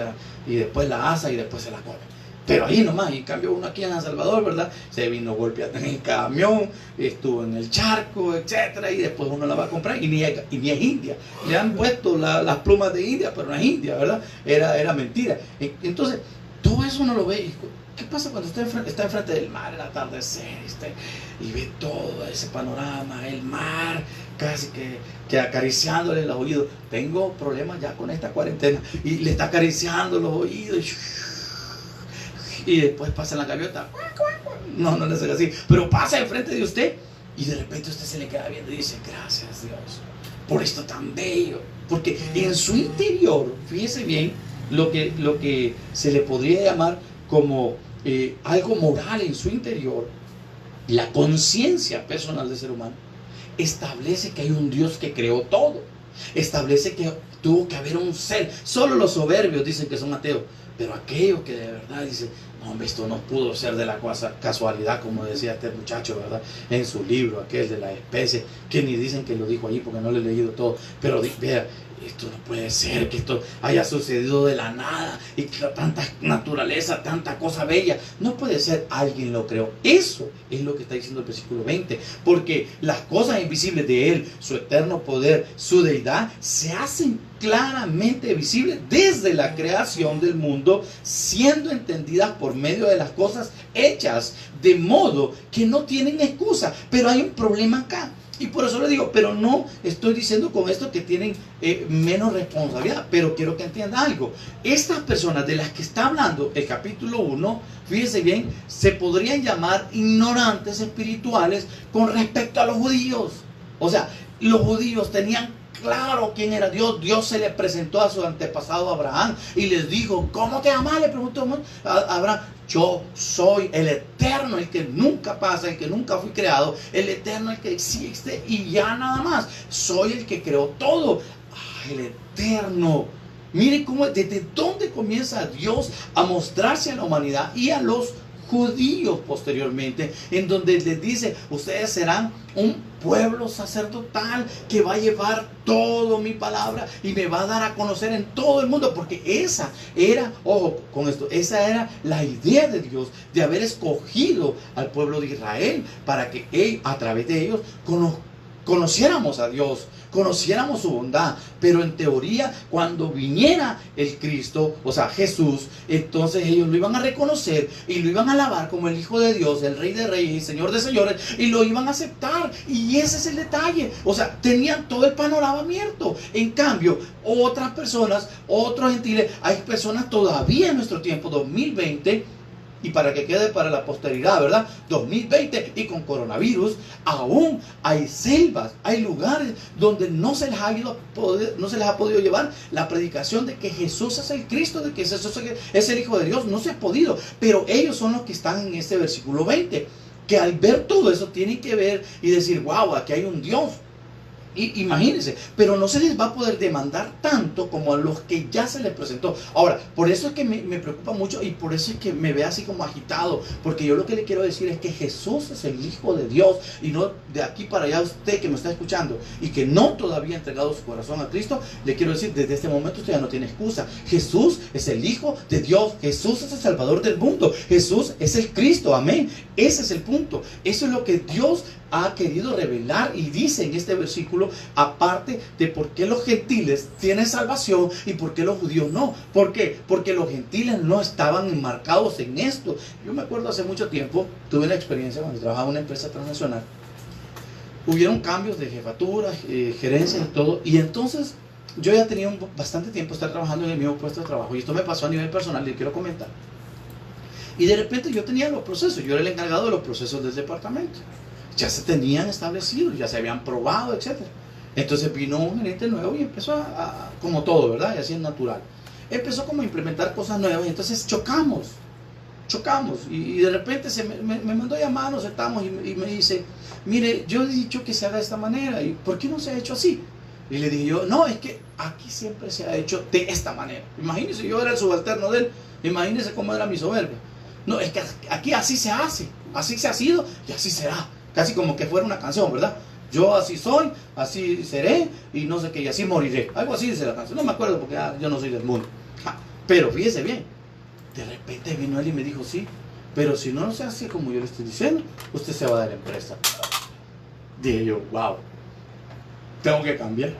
y después la asa y después se la come. Pero ahí nomás. Y en cambio uno aquí en El Salvador, ¿verdad? Se vino golpeando en el camión, estuvo en el charco, etcétera, y después uno la va a comprar y ni es india. Le han puesto las plumas de India, pero no es india, ¿verdad? Era mentira. Entonces, todo eso uno lo ve. ¿Qué pasa cuando usted está enfrente del mar, el atardecer, y ve todo ese panorama, el mar, casi que acariciándole los oídos? Tengo problemas ya con esta cuarentena, y le está acariciando los oídos, y después pasa en la gaviota, no le hace así, pero pasa enfrente de usted, y de repente usted se le queda viendo y dice: gracias Dios por esto tan bello, porque en su interior, fíjese bien, lo que se le podría llamar como algo moral en su interior, la conciencia personal del ser humano, establece que hay un Dios que creó todo, establece que tuvo que haber un ser. Solo los soberbios dicen que son ateos, pero aquellos que de verdad dicen: no, hombre, esto no pudo ser de la casualidad, como decía este muchacho, ¿verdad? En su libro, aquel de la especie, que ni dicen que lo dijo allí porque no lo he leído todo, pero vea, esto no puede ser que esto haya sucedido de la nada, y tanta naturaleza, tanta cosa bella, no puede ser, alguien lo creó. Eso es lo que está diciendo el versículo 20, porque las cosas invisibles de Él, su eterno poder, su deidad, se hacen claramente visibles desde la creación del mundo, siendo entendidas por medio de las cosas hechas, de modo que no tienen excusa. Pero hay un problema acá. Y por eso le digo, pero no estoy diciendo con esto que tienen menos responsabilidad, pero quiero que entienda algo. Estas personas de las que está hablando el capítulo 1, fíjense bien, se podrían llamar ignorantes espirituales con respecto a los judíos. O sea, los judíos tenían claro quién era Dios. Dios se le presentó a su antepasado Abraham y les dijo: ¿cómo te llamas? Le preguntó a Abraham: yo soy el eterno, el que nunca pasa, el que nunca fui creado, el eterno, el que existe, y ya nada más. Soy el que creó todo. El eterno. Mire cómo, desde dónde comienza Dios a mostrarse a la humanidad y a los judíos posteriormente, en donde les dice: ustedes serán un pueblo sacerdotal que va a llevar toda mi palabra y me va a dar a conocer en todo el mundo. Porque esa era, ojo con esto, esa era la idea de Dios, de haber escogido al pueblo de Israel para que a través de ellos conociéramos a Dios, conociéramos su bondad. Pero en teoría, cuando viniera el Cristo, o sea Jesús, entonces ellos lo iban a reconocer y lo iban a alabar como el Hijo de Dios, el Rey de Reyes y Señor de Señores, y lo iban a aceptar. Y ese es el detalle. O sea, tenían todo el panorama abierto. En cambio, otras personas, otros gentiles, hay personas todavía en nuestro tiempo, 2020, y para que quede para la posteridad, ¿verdad? 2020, y con coronavirus, aún hay selvas, hay lugares donde no se les ha podido llevar la predicación de que Jesús es el Cristo, de que Jesús es el Hijo de Dios. No se ha podido, pero ellos son los que están en este versículo 20, que al ver todo eso tienen que ver y decir: wow, aquí hay un Dios. Imagínense, pero no se les va a poder demandar tanto como a los que ya se les presentó. Ahora, por eso es que me preocupa mucho y por eso es que me ve así como agitado, porque yo lo que le quiero decir es que Jesús es el Hijo de Dios, y no de aquí para allá usted que me está escuchando y que no todavía ha entregado su corazón a Cristo, le quiero decir, desde este momento usted ya no tiene excusa. Jesús es el Hijo de Dios, Jesús es el Salvador del mundo, Jesús es el Cristo, amén. Ese es el punto, eso es lo que Dios ha querido revelar y dice en este versículo, aparte de por qué los gentiles tienen salvación y por qué los judíos no. ¿Por qué? Porque los gentiles no estaban enmarcados en esto. Yo me acuerdo hace mucho tiempo, tuve una experiencia cuando trabajaba en una empresa transnacional. Hubieron cambios de jefatura, gerencia y todo, y entonces yo ya tenía bastante tiempo estar trabajando en el mismo puesto de trabajo, y esto me pasó a nivel personal, y quiero comentar. Y de repente yo tenía los procesos, yo era el encargado de los procesos del departamento. Ya se tenían establecidos, ya se habían probado, etc. Entonces vino un gerente nuevo y empezó como todo, ¿verdad? Y así es natural. Empezó como a implementar cosas nuevas y entonces chocamos. Y de repente me mandó a llamar, nos sentamos y me dice, mire, yo he dicho que se haga de esta manera, ¿y por qué no se ha hecho así? Y le dije yo, no, es que aquí siempre se ha hecho de esta manera. Imagínense, yo era el subalterno de él, imagínense cómo era mi soberbia. No, es que aquí así se hace, así se ha sido y así será. Casi como que fuera una canción, ¿verdad? Yo así soy, así seré y no sé qué, y así moriré. Algo así dice la canción. No me acuerdo porque yo no soy del mundo. Pero fíjese bien, de repente vino él y me dijo, sí, pero si no se hace como yo le estoy diciendo, usted se va de la empresa. Dije yo, wow, tengo que cambiar,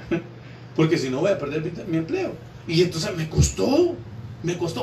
porque si no voy a perder mi empleo. Y entonces me costó,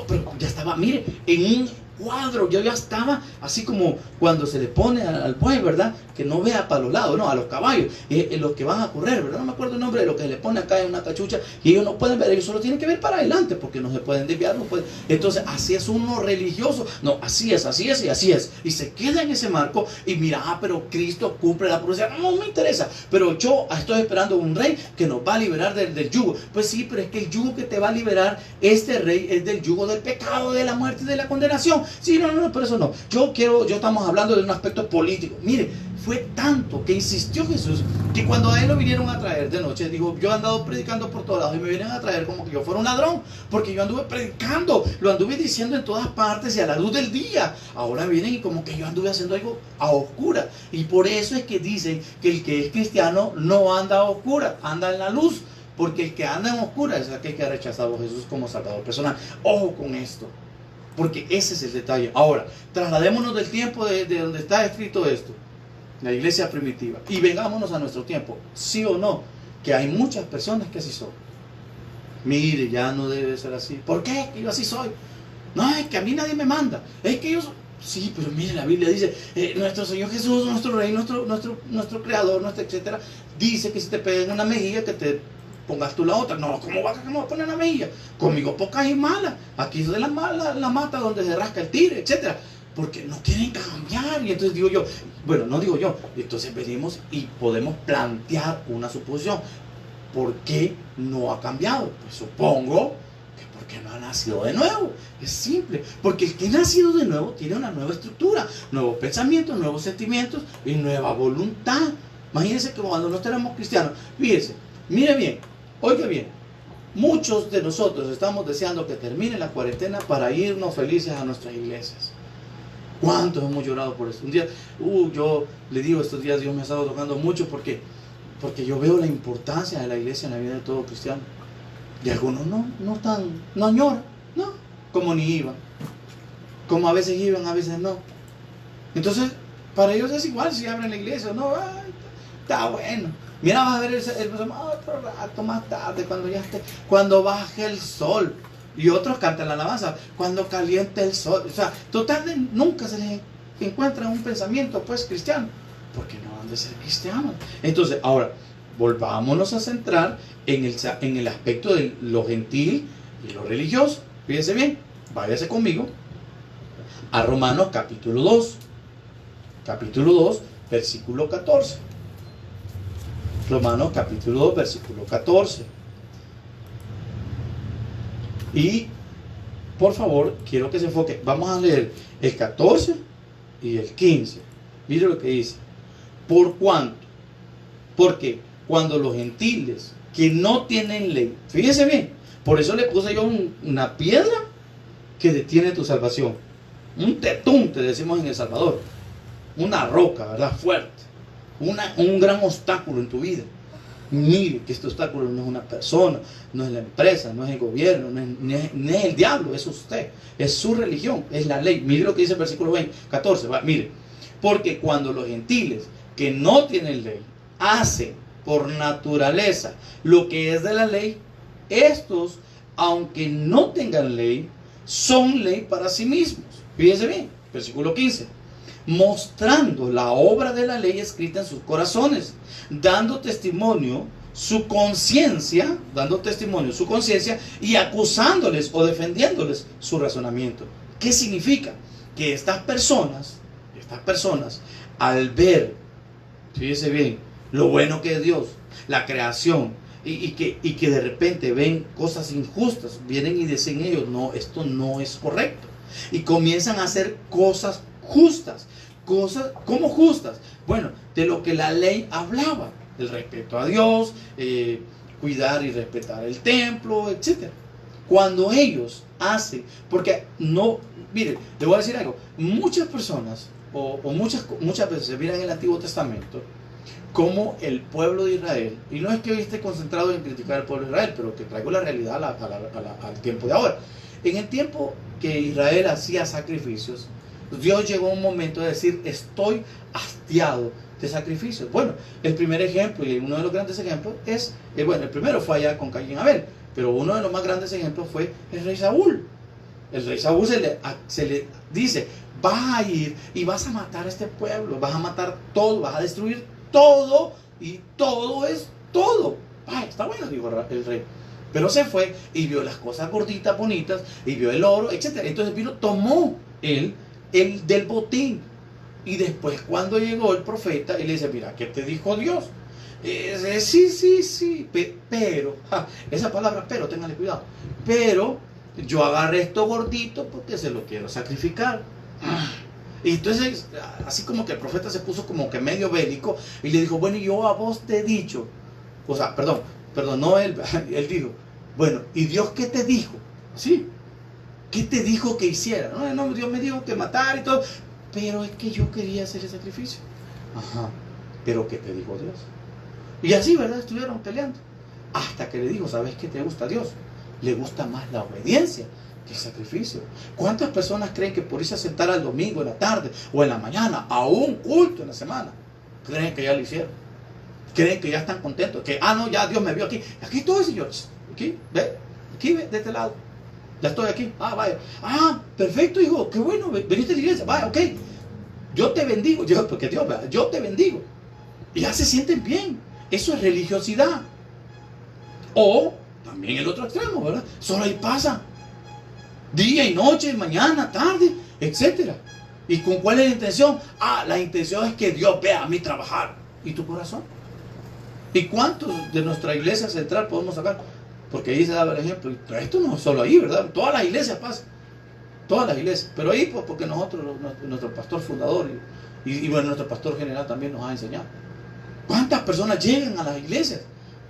pero ya estaba, mire, en un cuadro, yo ya estaba así como cuando se le pone al buey, ¿verdad? Que no vea para los lados, no, a los caballos, los que van a correr, ¿verdad? No me acuerdo el nombre de lo que se le pone acá en una cachucha, y ellos no pueden ver, ellos solo tienen que ver para adelante, porque no se pueden desviar, no pueden. Entonces, así es uno religioso, no, así es, y así es, y se queda en ese marco, y mira, pero Cristo cumple la profecía, no me interesa, pero yo estoy esperando un rey que nos va a liberar del yugo. Pues sí, pero es que el yugo que te va a liberar, este rey, es del yugo del pecado, de la muerte y de la condenación. Sí, no, por eso no. Yo estamos hablando de un aspecto político. Mire, fue tanto que insistió Jesús que cuando a él lo vinieron a traer de noche, dijo, yo he andado predicando por todos lados y me vienen a traer como que yo fuera un ladrón, porque yo anduve predicando, lo anduve diciendo en todas partes y a la luz del día. Ahora vienen y como que yo anduve haciendo algo a oscuras. Y por eso es que dicen que el que es cristiano no anda a oscuras, anda en la luz. Porque el que anda en oscuras es aquel que ha rechazado a Jesús como Salvador personal. Ojo con esto, porque ese es el detalle. Ahora, trasladémonos del tiempo de donde está escrito esto, la iglesia primitiva, y vengámonos a nuestro tiempo. Sí o no, que hay muchas personas que así son. Mire, ya no debe ser así. ¿Por qué? Que yo así soy. No, es que a mí nadie me manda. Es que yo... Sí, pero mire, la Biblia dice, nuestro Señor Jesús, nuestro Rey, nuestro Creador, etcétera, dice que si te pegan una mejilla, que te pongas tú la otra. No, ¿cómo va a poner una mejilla? Conmigo pocas y malas. Aquí es de la mata donde se rasca el tigre, etcétera. Porque no quieren cambiar. Y entonces digo yo, bueno, no digo yo, entonces venimos y podemos plantear una suposición. ¿Por qué no ha cambiado? Pues supongo que porque no ha nacido de nuevo. Es simple, porque el que ha nacido de nuevo tiene una nueva estructura, nuevos pensamientos, nuevos sentimientos y nueva voluntad. Imagínense que cuando no éramos cristianos, fíjense, mire bien, oiga bien, muchos de nosotros estamos deseando que termine la cuarentena para irnos felices a nuestras iglesias. ¿Cuántos hemos llorado por eso? Un día, yo le digo, estos días Dios me ha estado tocando mucho porque yo veo la importancia de la iglesia en la vida de todo cristiano. Y algunos no añoran, no, como ni iban. Como a veces iban, a veces no. Entonces, para ellos es igual si abren la iglesia o no. Está bueno. Mira, vas a ver otro rato más tarde, cuando baje el sol. Y otros cantan la alabanza, cuando caliente el sol. O sea, total, nunca se les encuentra un pensamiento, pues, cristiano. Porque no han de ser cristianos. Entonces, ahora, volvámonos a centrar en el aspecto de lo gentil y lo religioso. Fíjense bien, váyase conmigo a Romanos capítulo 2. Capítulo 2, versículo 14. Romanos capítulo 2, versículo 14. Y, por favor, quiero que se enfoque. Vamos a leer el 14 y el 15. Mire lo que dice. ¿Por cuánto? Porque cuando los gentiles que no tienen ley, fíjese bien, por eso le puse yo una piedra que detiene tu salvación, un tetún, te decimos en El Salvador, una roca, ¿verdad? Fuerte, un gran obstáculo en tu vida. Mire que este obstáculo no es una persona, no es la empresa, no es el gobierno, no es el diablo, es usted, es su religión, es la ley. Mire lo que dice el versículo 14, mire, porque cuando los gentiles que no tienen ley hacen por naturaleza lo que es de la ley, estos, aunque no tengan ley, son ley para sí mismos. Fíjense bien, versículo 15. Mostrando la obra de la ley escrita en sus corazones, dando testimonio su conciencia y acusándoles o defendiéndoles su razonamiento. ¿Qué significa? Que estas personas, al ver, fíjese bien, lo bueno que es Dios, la creación, y que de repente ven cosas injustas, vienen y dicen ellos, no, esto no es correcto, y comienzan a hacer cosas justas. Cosas, ¿cómo justas? Bueno, de lo que la ley hablaba, el respeto a Dios, cuidar y respetar el templo, etc. Cuando ellos hacen, porque no, miren, le voy a decir algo, muchas personas, o muchas veces se miran en el Antiguo Testamento, como el pueblo de Israel, y no es que hoy esté concentrado en criticar al pueblo de Israel, pero que traigo la realidad al tiempo de ahora. En el tiempo que Israel hacía sacrificios, Dios llegó a un momento de decir, estoy hastiado de sacrificios. Bueno, el primer ejemplo, y uno de los grandes ejemplos es, bueno, el primero fue allá con Caín y Abel, pero uno de los más grandes ejemplos fue el rey Saúl. El rey Saúl se le dice, vas a ir y vas a matar a este pueblo, vas a matar todo, vas a destruir todo, y todo es todo. Ay, está bueno, dijo el rey. Pero se fue y vio las cosas gorditas, bonitas, y vio el oro, etc. Entonces vino, tomó él el del botín, y después cuando llegó el profeta y le dice, mira, ¿qué te dijo Dios? Sí, pero, esa palabra pero, téngale cuidado, pero yo agarré esto gordito porque se lo quiero sacrificar. Y entonces así como que el profeta se puso como que medio bélico y le dijo, bueno, yo a vos te he dicho, o sea, perdón, no él dijo, bueno, ¿y Dios qué te dijo? Sí, ¿qué te dijo que hiciera? No, Dios me dijo que matar y todo, pero es que yo quería hacer el sacrificio. Ajá, pero ¿qué te dijo Dios? Y así, ¿verdad? Estuvieron peleando, hasta que le dijo, ¿sabes qué te gusta a Dios? Le gusta más la obediencia que el sacrificio. ¿Cuántas personas creen que por irse a sentar al domingo en la tarde o en la mañana a un culto en la semana, creen que ya lo hicieron? Creen que ya están contentos, que, no, ya Dios me vio aquí estoy, Señor, aquí, ve, de este lado. Ya estoy aquí. Vaya. Perfecto, hijo. Qué bueno. Veniste a la iglesia. Vaya, ok. Yo te bendigo. Porque Dios, yo te bendigo. Y ya se sienten bien. Eso es religiosidad. O también el otro extremo, ¿verdad? Solo ahí pasa. Día y noche, mañana, tarde, etc. ¿Y con cuál es la intención? La intención es que Dios vea a mí trabajar. ¿Y tu corazón? ¿Y cuántos de nuestra iglesia central podemos sacar? Porque ahí se daba el ejemplo. Pero esto no es solo ahí, ¿verdad? Todas las iglesias pasan. Todas las iglesias. Pero ahí, pues, porque nuestro pastor fundador y bueno, nuestro pastor general también nos ha enseñado. ¿Cuántas personas llegan a las iglesias?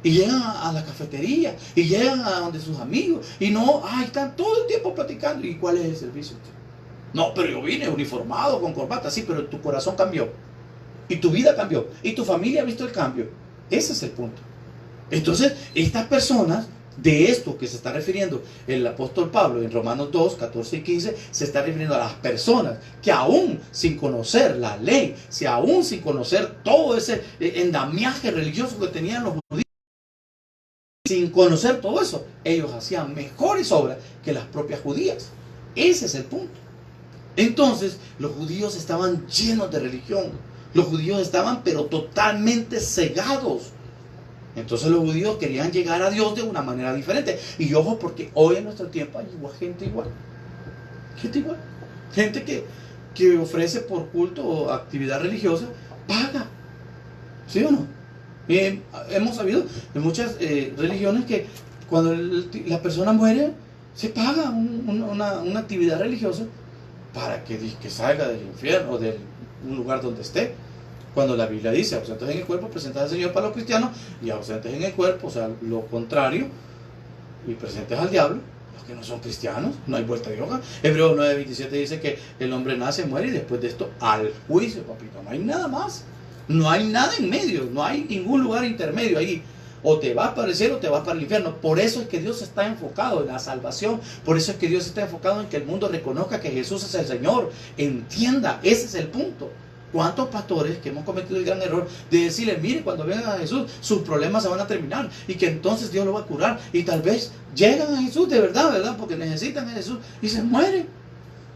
Y llegan a la cafetería. Y llegan a donde sus amigos. Y no, están todo el tiempo platicando. ¿Y cuál es el servicio? No, pero yo vine uniformado, con corbata. Sí, pero tu corazón cambió. Y tu vida cambió. Y tu familia ha visto el cambio. Ese es el punto. Entonces, estas personas, de esto que se está refiriendo el apóstol Pablo en Romanos 2, 14 y 15, se está refiriendo a las personas que aún sin conocer la ley, aún sin conocer todo ese endamiaje religioso que tenían los judíos, sin conocer todo eso, ellos hacían mejores obras que las propias judías. Ese es el punto. Entonces, los judíos estaban llenos de religión. Los judíos estaban pero totalmente cegados. Entonces los judíos querían llegar a Dios de una manera diferente. Y ojo, porque hoy en nuestro tiempo hay gente igual. Gente que ofrece por culto o actividad religiosa, paga. ¿Sí o no? Hemos sabido de muchas religiones que cuando la persona muere, se paga una actividad religiosa para que salga del infierno o de un lugar donde esté. Cuando la Biblia dice ausentes en el cuerpo, presentes al Señor para los cristianos, y ausentes en el cuerpo, o sea, lo contrario, y presentes al diablo, los que no son cristianos, no hay vuelta de hoja. Hebreos 9:27 dice que el hombre nace, muere y después de esto al juicio, papito. No hay nada más, no hay nada en medio, no hay ningún lugar intermedio ahí. O te vas para el cielo o te vas para el infierno. Por eso es que Dios está enfocado en la salvación. Por eso es que Dios está enfocado en que el mundo reconozca que Jesús es el Señor. Entienda, ese es el punto. ¿Cuántos pastores que hemos cometido el gran error de decirle, mire, cuando vengan a Jesús, sus problemas se van a terminar y que entonces Dios lo va a curar? Y tal vez llegan a Jesús de verdad, ¿verdad? Porque necesitan a Jesús y se mueren.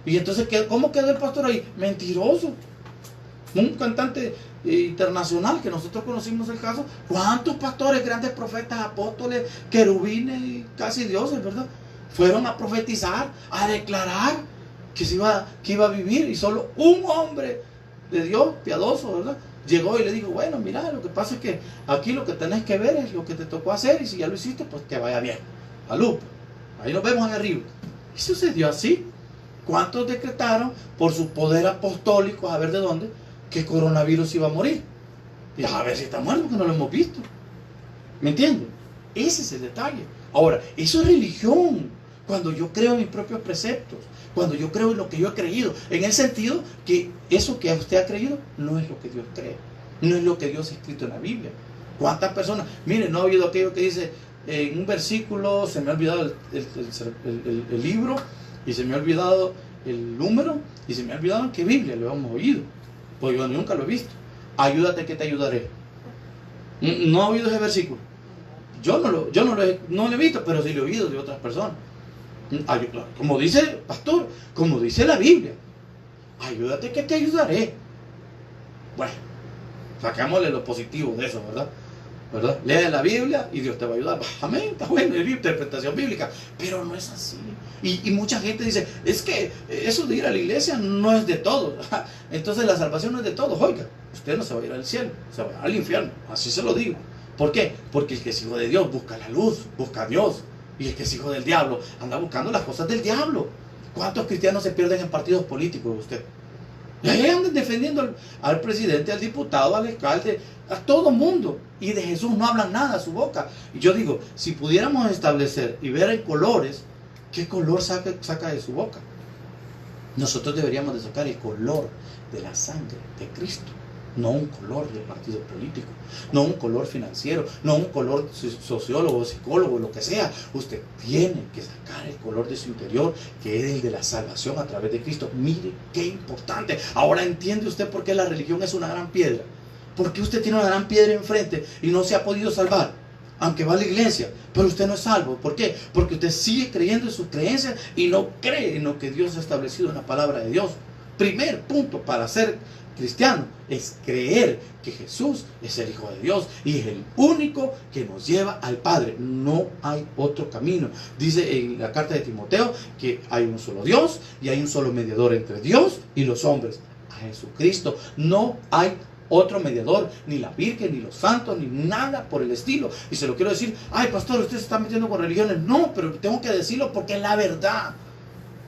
Y entonces, ¿cómo quedó el pastor ahí? Mentiroso. Un cantante internacional que nosotros conocimos el caso. ¿Cuántos pastores, grandes profetas, apóstoles, querubines y casi dioses, ¿verdad? Fueron a profetizar, a declarar que iba a vivir, y solo un hombre de Dios, piadoso, ¿verdad? Llegó y le dijo, bueno, mira, lo que pasa es que aquí lo que tenés que ver es lo que te tocó hacer, y si ya lo hiciste, pues que vaya bien. Salud. Ahí nos vemos ahí arriba. Y sucedió así. ¿Cuántos decretaron por su poder apostólico, a ver de dónde, que coronavirus iba a morir? Y a ver si está muerto, porque no lo hemos visto. ¿Me entienden? Ese es el detalle. Ahora, eso es religión. Cuando yo creo en mis propios preceptos, cuando yo creo en lo que yo he creído, en el sentido que eso que usted ha creído no es lo que Dios cree, no es lo que Dios ha escrito en la Biblia. ¿Cuántas personas? Miren, no ha oído aquello que dice en un versículo, se me ha olvidado el libro, y se me ha olvidado el número, y se me ha olvidado en qué Biblia lo hemos oído, porque yo nunca lo he visto. Ayúdate que te ayudaré. ¿No ha oído ese versículo? Yo no lo he visto, pero sí lo he oído de otras personas. Como dice el pastor, como dice la Biblia, ayúdate que te ayudaré. Bueno, sacámosle lo positivo de eso, ¿verdad? Lee la Biblia y Dios te va a ayudar. Amén, está bueno, es interpretación bíblica, pero no es así. Y mucha gente dice, es que eso de ir a la iglesia no es de todos. Entonces la salvación no es de todos. Oiga, usted no se va a ir al cielo, se va al infierno, así se lo digo. ¿Por qué? Porque el que es hijo de Dios busca la luz, busca a Dios. Y el que es hijo del diablo anda buscando las cosas del diablo. ¿Cuántos cristianos se pierden en partidos políticos usted? Y ahí andan defendiendo al presidente, al diputado, al alcalde, a todo mundo. Y de Jesús no hablan nada a su boca. Y yo digo, si pudiéramos establecer y ver en colores, ¿qué color saca de su boca? Nosotros deberíamos de sacar el color de la sangre de Cristo. No un color del partido político, no un color financiero, no un color sociólogo, psicólogo, lo que sea. Usted tiene que sacar el color de su interior, que es el de la salvación a través de Cristo. Mire qué importante. Ahora entiende usted por qué la religión es una gran piedra. ¿Por qué usted tiene una gran piedra enfrente y no se ha podido salvar? Aunque va a la iglesia, pero usted no es salvo. ¿Por qué? Porque usted sigue creyendo en sus creencias y no cree en lo que Dios ha establecido en la palabra de Dios. Primer punto para ser cristiano es creer que Jesús es el Hijo de Dios y es el único que nos lleva al Padre. No hay otro camino. Dice en la carta de Timoteo que hay un solo Dios y hay un solo mediador entre Dios y los hombres, a Jesucristo. No hay otro mediador, ni la Virgen, ni los santos, ni nada por el estilo. Y se lo quiero decir, ay pastor, usted se está metiendo con religiones. No, pero tengo que decirlo porque es la verdad.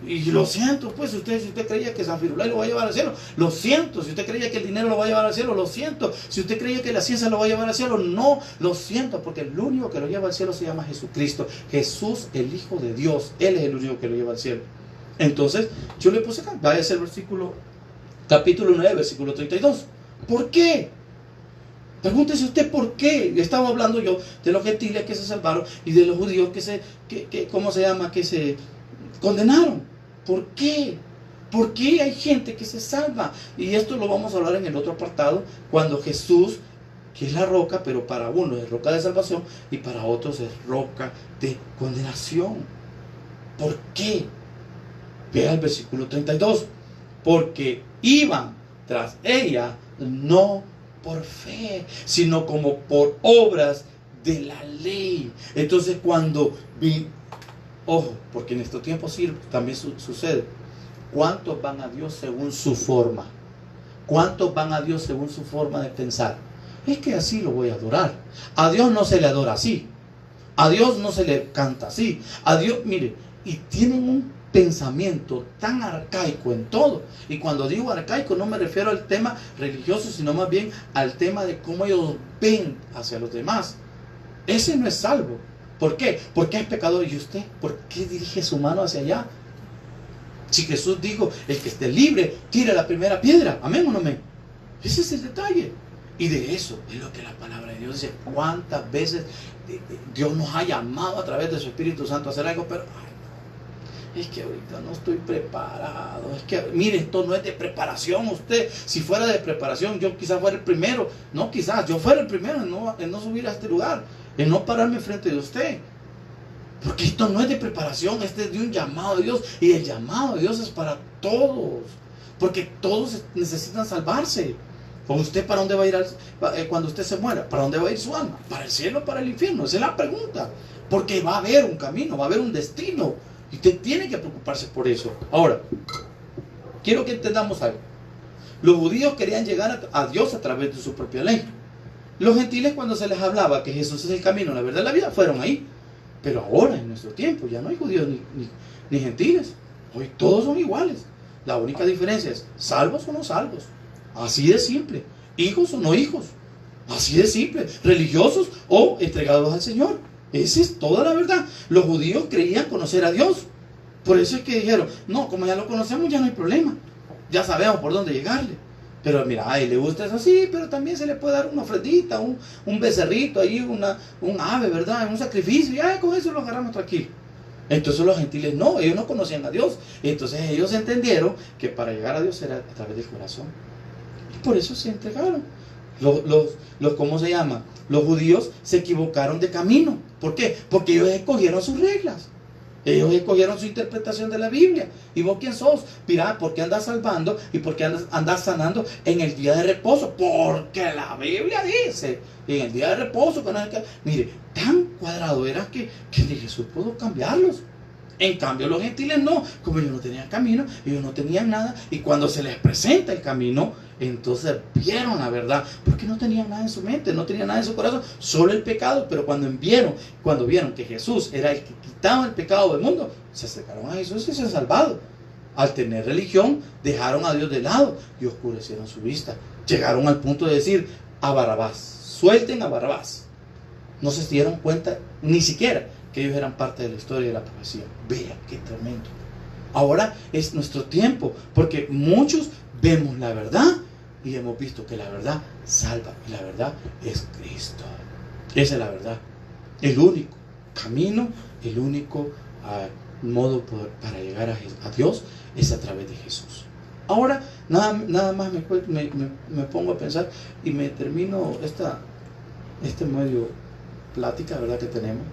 Y lo siento, pues, si usted creía que San Firulais lo va a llevar al cielo, lo siento. Si usted creía que el dinero lo va a llevar al cielo, lo siento. Si usted creía que la ciencia lo va a llevar al cielo, no, lo siento, porque el único que lo lleva al cielo se llama Jesucristo. Jesús, el Hijo de Dios, Él es el único que lo lleva al cielo. Entonces, yo le puse acá, vaya a ser capítulo 9, versículo 32. ¿Por qué? Pregúntese usted por qué. Estaba hablando yo de los gentiles que se salvaron y de los judíos que se condenaron. ¿Por qué? ¿Por qué hay gente que se salva? Y esto lo vamos a hablar en el otro apartado, cuando Jesús, que es la roca, pero para uno es roca de salvación y para otros es roca de condenación. ¿Por qué? Vea el versículo 32. Porque iban tras ella no por fe, sino como por obras de la ley. Entonces cuando ojo, porque en estos tiempos también sucede. ¿Cuántos van a Dios según su forma? ¿Cuántos van a Dios según su forma de pensar? Es que así lo voy a adorar. A Dios no se le adora así. A Dios no se le canta así. A Dios, mire, y tienen un pensamiento tan arcaico en todo. Y cuando digo arcaico no me refiero al tema religioso, sino más bien al tema de cómo ellos ven hacia los demás. Ese no es salvo. ¿Por qué? Porque es pecador. ¿Y usted por qué dirige su mano hacia allá? Si Jesús dijo, el que esté libre, tire la primera piedra. ¿Amén o no amén? Ese es el detalle. Y de eso es lo que la palabra de Dios dice. ¿Cuántas veces Dios nos ha llamado a través de su Espíritu Santo a hacer algo? Pero es que ahorita no estoy preparado. Es que, mire, esto no es de preparación. Usted, si fuera de preparación, yo quizás fuera el primero. No, quizás, yo fuera el primero en no subir a este lugar, en no pararme frente de usted. Porque esto no es de preparación, este es de un llamado de Dios. Y el llamado de Dios es para todos. Porque todos necesitan salvarse. ¿O usted para dónde va a ir cuando usted se muera? ¿Para dónde va a ir su alma? ¿Para el cielo o para el infierno? Esa es la pregunta. Porque va a haber un camino, va a haber un destino. Y usted tiene que preocuparse por eso. Ahora, quiero que entendamos algo. Los judíos querían llegar a Dios a través de su propia ley. Los gentiles, cuando se les hablaba que Jesús es el camino, la verdad y la vida, fueron ahí. Pero ahora, en nuestro tiempo, ya no hay judíos ni gentiles. Hoy todos son iguales. La única diferencia es salvos o no salvos. Así de simple. Hijos o no hijos. Así de simple. Religiosos o entregados al Señor. Esa es toda la verdad. Los judíos creían conocer a Dios. Por eso es que dijeron, no, como ya lo conocemos ya no hay problema. Ya sabemos por dónde llegarle. Pero mira, a él le gusta eso, sí, pero también se le puede dar una ofrendita, un becerrito ahí, un ave, ¿verdad? Un sacrificio, y con eso lo agarramos tranquilo. Entonces los gentiles no, ellos no conocían a Dios. Entonces ellos entendieron que para llegar a Dios era a través del corazón. Y por eso se entregaron. ¿Cómo se llama? Los judíos se equivocaron de camino. ¿Por qué? Porque ellos escogieron sus reglas. Ellos escogieron su interpretación de la Biblia. ¿Y vos quién sos? Mira, ¿por qué andas salvando y por qué andas sanando en el día de reposo? Porque la Biblia dice, en el día de reposo, mire, tan cuadrado era que Jesús pudo cambiarlos. En cambio los gentiles no, como ellos no tenían camino, ellos no tenían nada, y cuando se les presenta el camino, entonces vieron la verdad, porque no tenían nada en su mente, no tenían nada en su corazón, solo el pecado. Pero cuando vieron que Jesús era el que quitaba el pecado del mundo, se acercaron a Jesús y se han salvado. Al tener religión, dejaron a Dios de lado y oscurecieron su vista. Llegaron al punto de decir, a Barrabás, suelten a Barrabás. No se dieron cuenta ni siquiera que ellos eran parte de la historia y de la profecía. Vea qué tremendo. Ahora es nuestro tiempo, porque muchos vemos la verdad y hemos visto que la verdad salva, y la verdad es Cristo. Esa es la verdad. El único camino, el único modo para llegar a Dios es a través de Jesús. Ahora nada más me pongo a pensar y me termino este medio plática, ¿verdad?, que tenemos,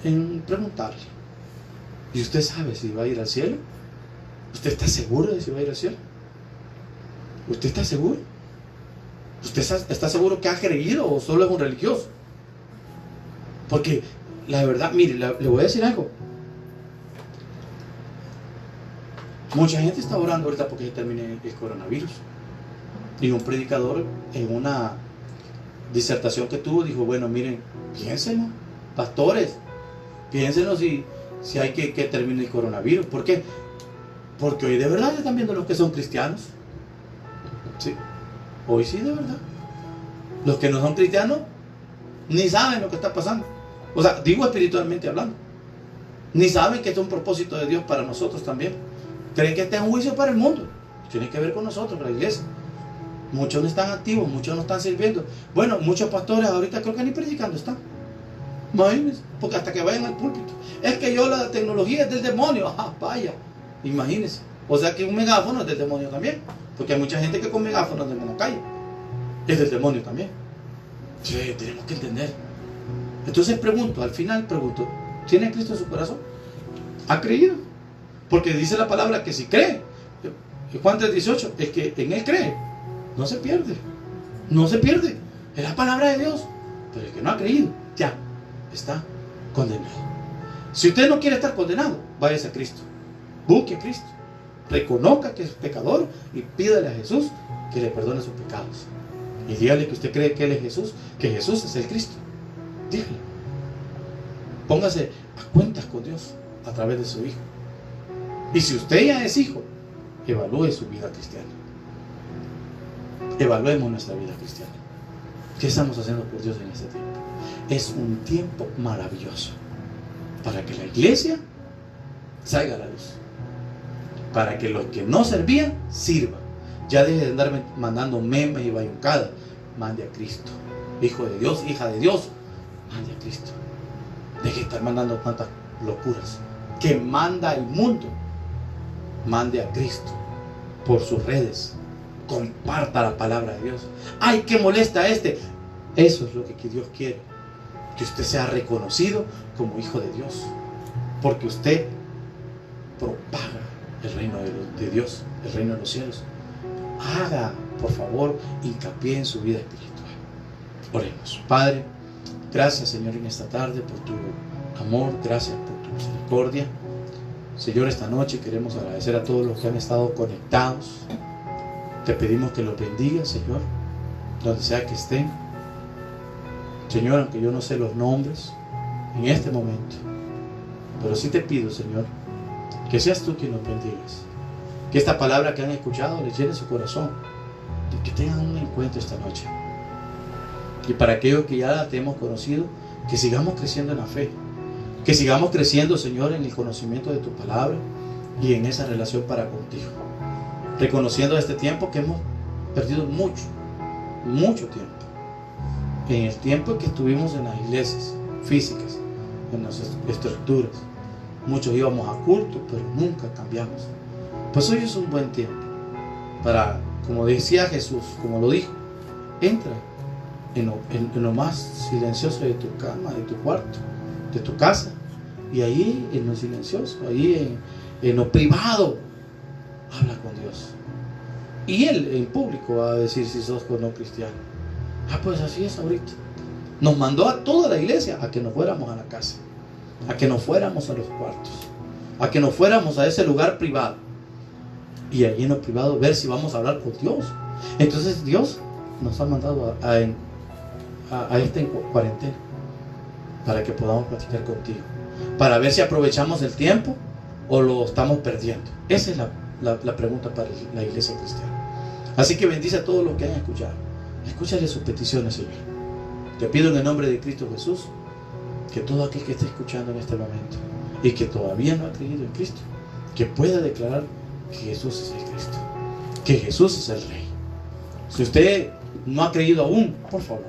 en preguntarle: ¿y usted sabe si va a ir al cielo? ¿Usted está seguro de si va a ir al cielo? ¿Usted está seguro? ¿Usted está seguro que ha creído o solo es un religioso? Porque la verdad, mire, le voy a decir algo. Mucha gente está orando ahorita porque se termine el coronavirus. Y un predicador, en una disertación que tuvo, dijo: bueno, miren, piénsenlo, pastores, piénsenlo si hay que termine el coronavirus. ¿Por qué? Porque hoy de verdad se están viendo los que son cristianos. Sí, hoy sí, de verdad. Los que no son cristianos ni saben lo que está pasando. O sea, digo espiritualmente hablando. Ni saben que este es un propósito de Dios para nosotros también. Creen que este es un juicio para el mundo. Tiene que ver con nosotros, la iglesia. Muchos no están activos, muchos no están sirviendo. Bueno, muchos pastores ahorita creo que ni predicando están. Imagínense, porque hasta que vayan al púlpito. Es que la tecnología es del demonio. Vaya, imagínense. O sea que un megáfono es del demonio también. Porque hay mucha gente que con megáfonos en la calle. Es del demonio también. Sí, tenemos que entender. Entonces al final pregunto: ¿tiene Cristo en su corazón? ¿Ha creído? Porque dice la palabra que si cree, Juan 3:18, es que en Él cree, no se pierde. No se pierde. Es la palabra de Dios. Pero el que no ha creído, ya está condenado. Si usted no quiere estar condenado, váyase a Cristo. Busque a Cristo. Reconozca que es pecador y pídale a Jesús que le perdone sus pecados. Y dígale que usted cree que Él es Jesús, que Jesús es el Cristo. Dígale. Póngase a cuentas con Dios a través de su Hijo. Y si usted ya es hijo, evalúe su vida cristiana. Evaluemos nuestra vida cristiana. ¿Qué estamos haciendo por Dios en este tiempo? Es un tiempo maravilloso para que la iglesia salga a la luz, para que los que no servían sirvan. Ya deje de andar mandando memes y bayuncadas. Mande a Cristo. Hijo de Dios, hija de Dios, mande a Cristo. Deje de estar mandando tantas locuras que manda el mundo. Mande a Cristo por sus redes. Comparta la palabra de Dios. ¡Ay, qué molesta este! Eso es lo que Dios quiere. Que usted sea reconocido como hijo de Dios. Porque usted propaga el reino de Dios, el reino de los cielos. Haga, por favor, hincapié en su vida espiritual. Oremos. Padre, gracias, Señor, en esta tarde por tu amor, gracias por tu misericordia. Señor, esta noche queremos agradecer a todos los que han estado conectados. Te pedimos que los bendiga, Señor, donde sea que estén. Señor, aunque yo no sé los nombres en este momento, pero sí te pido, Señor, que seas tú quien los bendigas. Que esta palabra que han escuchado les llene su corazón. Y que tengan un encuentro esta noche. Y para aquellos que ya te hemos conocido, que sigamos creciendo en la fe. Que sigamos creciendo, Señor, en el conocimiento de tu palabra y en esa relación para contigo. Reconociendo este tiempo que hemos perdido mucho tiempo. En el tiempo en que estuvimos en las iglesias físicas, en las estructuras. Muchos íbamos a culto, pero nunca cambiamos. Pues hoy es un buen tiempo para, como decía Jesús, como lo dijo, entra en lo más silencioso de tu cama, de tu cuarto, de tu casa, y ahí en lo silencioso, ahí en lo privado, habla con Dios. Y Él en público va a decir si sos o no cristiano. Pues así es ahorita. Nos mandó a toda la iglesia a que nos fuéramos a la casa, a que nos fuéramos a los cuartos, a que nos fuéramos a ese lugar privado. Y allí en lo privado ver si vamos a hablar con Dios. Entonces Dios nos ha mandado a esta cuarentena para que podamos platicar contigo, para ver si aprovechamos el tiempo o lo estamos perdiendo. Esa es la pregunta para la iglesia cristiana. Así que bendice a todos los que han escuchado. Escúchale sus peticiones, Señor. Te pido en el nombre de Cristo Jesús que todo aquel que esté escuchando en este momento y que todavía no ha creído en Cristo, que pueda declarar que Jesús es el Cristo, que Jesús es el Rey. Si usted no ha creído aún, por favor,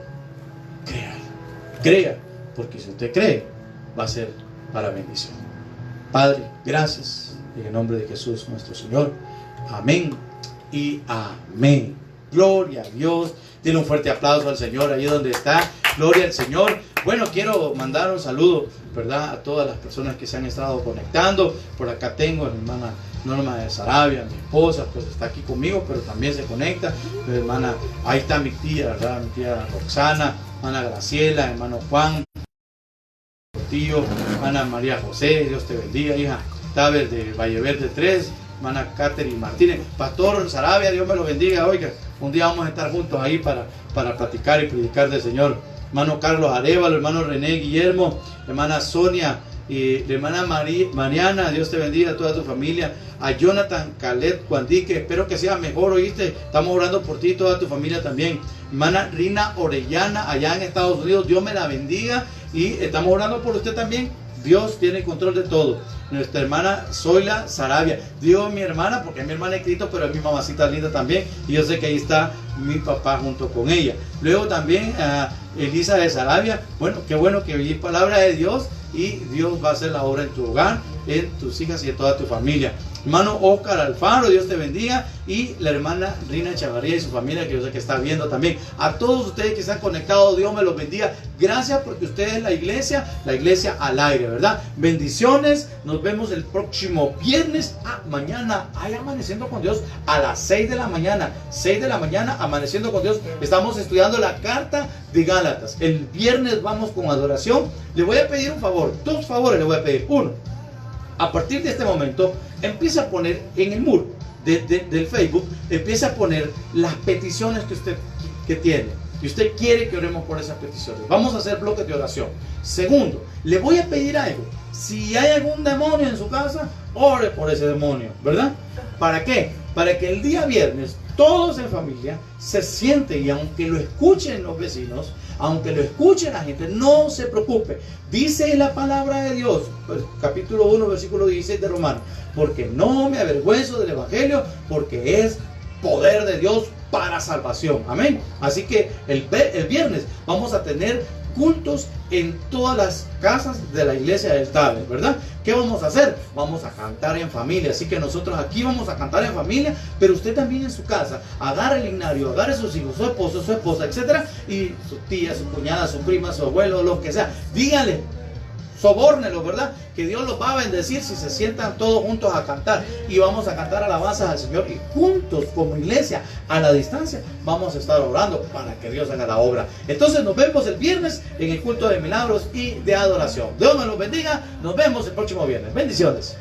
crea, porque si usted cree, va a ser para bendición. Padre, gracias en el nombre de Jesús nuestro Señor. Amén y amén. Gloria a Dios. Tiene un fuerte aplauso al Señor ahí donde está. Gloria al Señor. Bueno, quiero mandar un saludo, ¿verdad?, a todas las personas que se han estado conectando. Por acá tengo a mi hermana Norma de Sarabia, mi esposa, pues está aquí conmigo, pero también se conecta. Mi hermana, ahí está mi tía, ¿verdad?, mi tía Roxana, hermana Graciela, hermano Juan, tío, hermana María José, Dios te bendiga, hija Taber de Valle Verde 3, hermana Catherine Martínez, Pastor Sarabia, Dios me lo bendiga. Oiga, un día vamos a estar juntos ahí para platicar y predicar del Señor. Hermano Carlos Arevalo, hermano René Guillermo, hermana Sonia y la hermana Mariana, Dios te bendiga, a toda tu familia. A Jonathan Calet Cuandique, espero que sea mejor, oíste, estamos orando por ti y toda tu familia también. Hermana Rina Orellana, allá en Estados Unidos, Dios me la bendiga y estamos orando por usted también. Dios tiene control de todo. Nuestra hermana Zoila Sarabia, digo mi hermana porque es mi hermana escrito, pero es mi mamacita linda también, y yo sé que ahí está mi papá junto con ella. Luego también a Elisa de Sarabia, bueno, qué bueno que oí palabra de Dios y Dios va a hacer la obra en tu hogar, en tus hijas y en toda tu familia. Hermano Oscar Alfaro, Dios te bendiga. Y la hermana Rina Chavarría y su familia, que yo sé que está viendo también. A todos ustedes que están conectados, Dios me los bendiga. Gracias porque ustedes es la iglesia al aire, ¿verdad? Bendiciones. Nos vemos el próximo viernes. Mañana, Amaneciendo con Dios, a las 6 de la mañana. 6 de la mañana, Amaneciendo con Dios. Estamos estudiando la carta de Gálatas. El viernes vamos con adoración. Le voy a pedir un favor, 2 favores le voy a pedir. Uno, a partir de este momento, empieza a poner en el muro del Facebook, empieza a poner las peticiones que usted tiene. y usted quiere que oremos por esas peticiones, vamos a hacer bloques de oración. Segundo, le voy a pedir algo. Si hay algún demonio en su casa, ore por ese demonio, ¿verdad? ¿Para qué? Para que el día viernes todos en familia se sienten, y aunque lo escuchen los vecinos, aunque lo escuchen la gente, no se preocupe. Dice la palabra de Dios, capítulo 1, versículo 16 de Romanos, porque no me avergüenzo del evangelio, porque es poder de Dios para salvación. Amén. Así que el viernes vamos a tener cultos en todas las casas de la iglesia del Tablet, ¿verdad? ¿Qué vamos a hacer? Vamos a cantar en familia. Así que nosotros aquí vamos a cantar en familia, pero usted también en su casa, agarre el ignario, agarre a sus hijos, su esposo, su esposa, etcétera, y su tía, su cuñada, su prima, su abuelo, lo que sea. Dígale, sobórnelo, ¿verdad? Que Dios los va a bendecir si se sientan todos juntos a cantar, y vamos a cantar alabanzas al Señor, y juntos como iglesia a la distancia vamos a estar orando para que Dios haga la obra. Entonces nos vemos el viernes en el culto de milagros y de adoración. Dios me los bendiga. Nos vemos el próximo viernes. Bendiciones.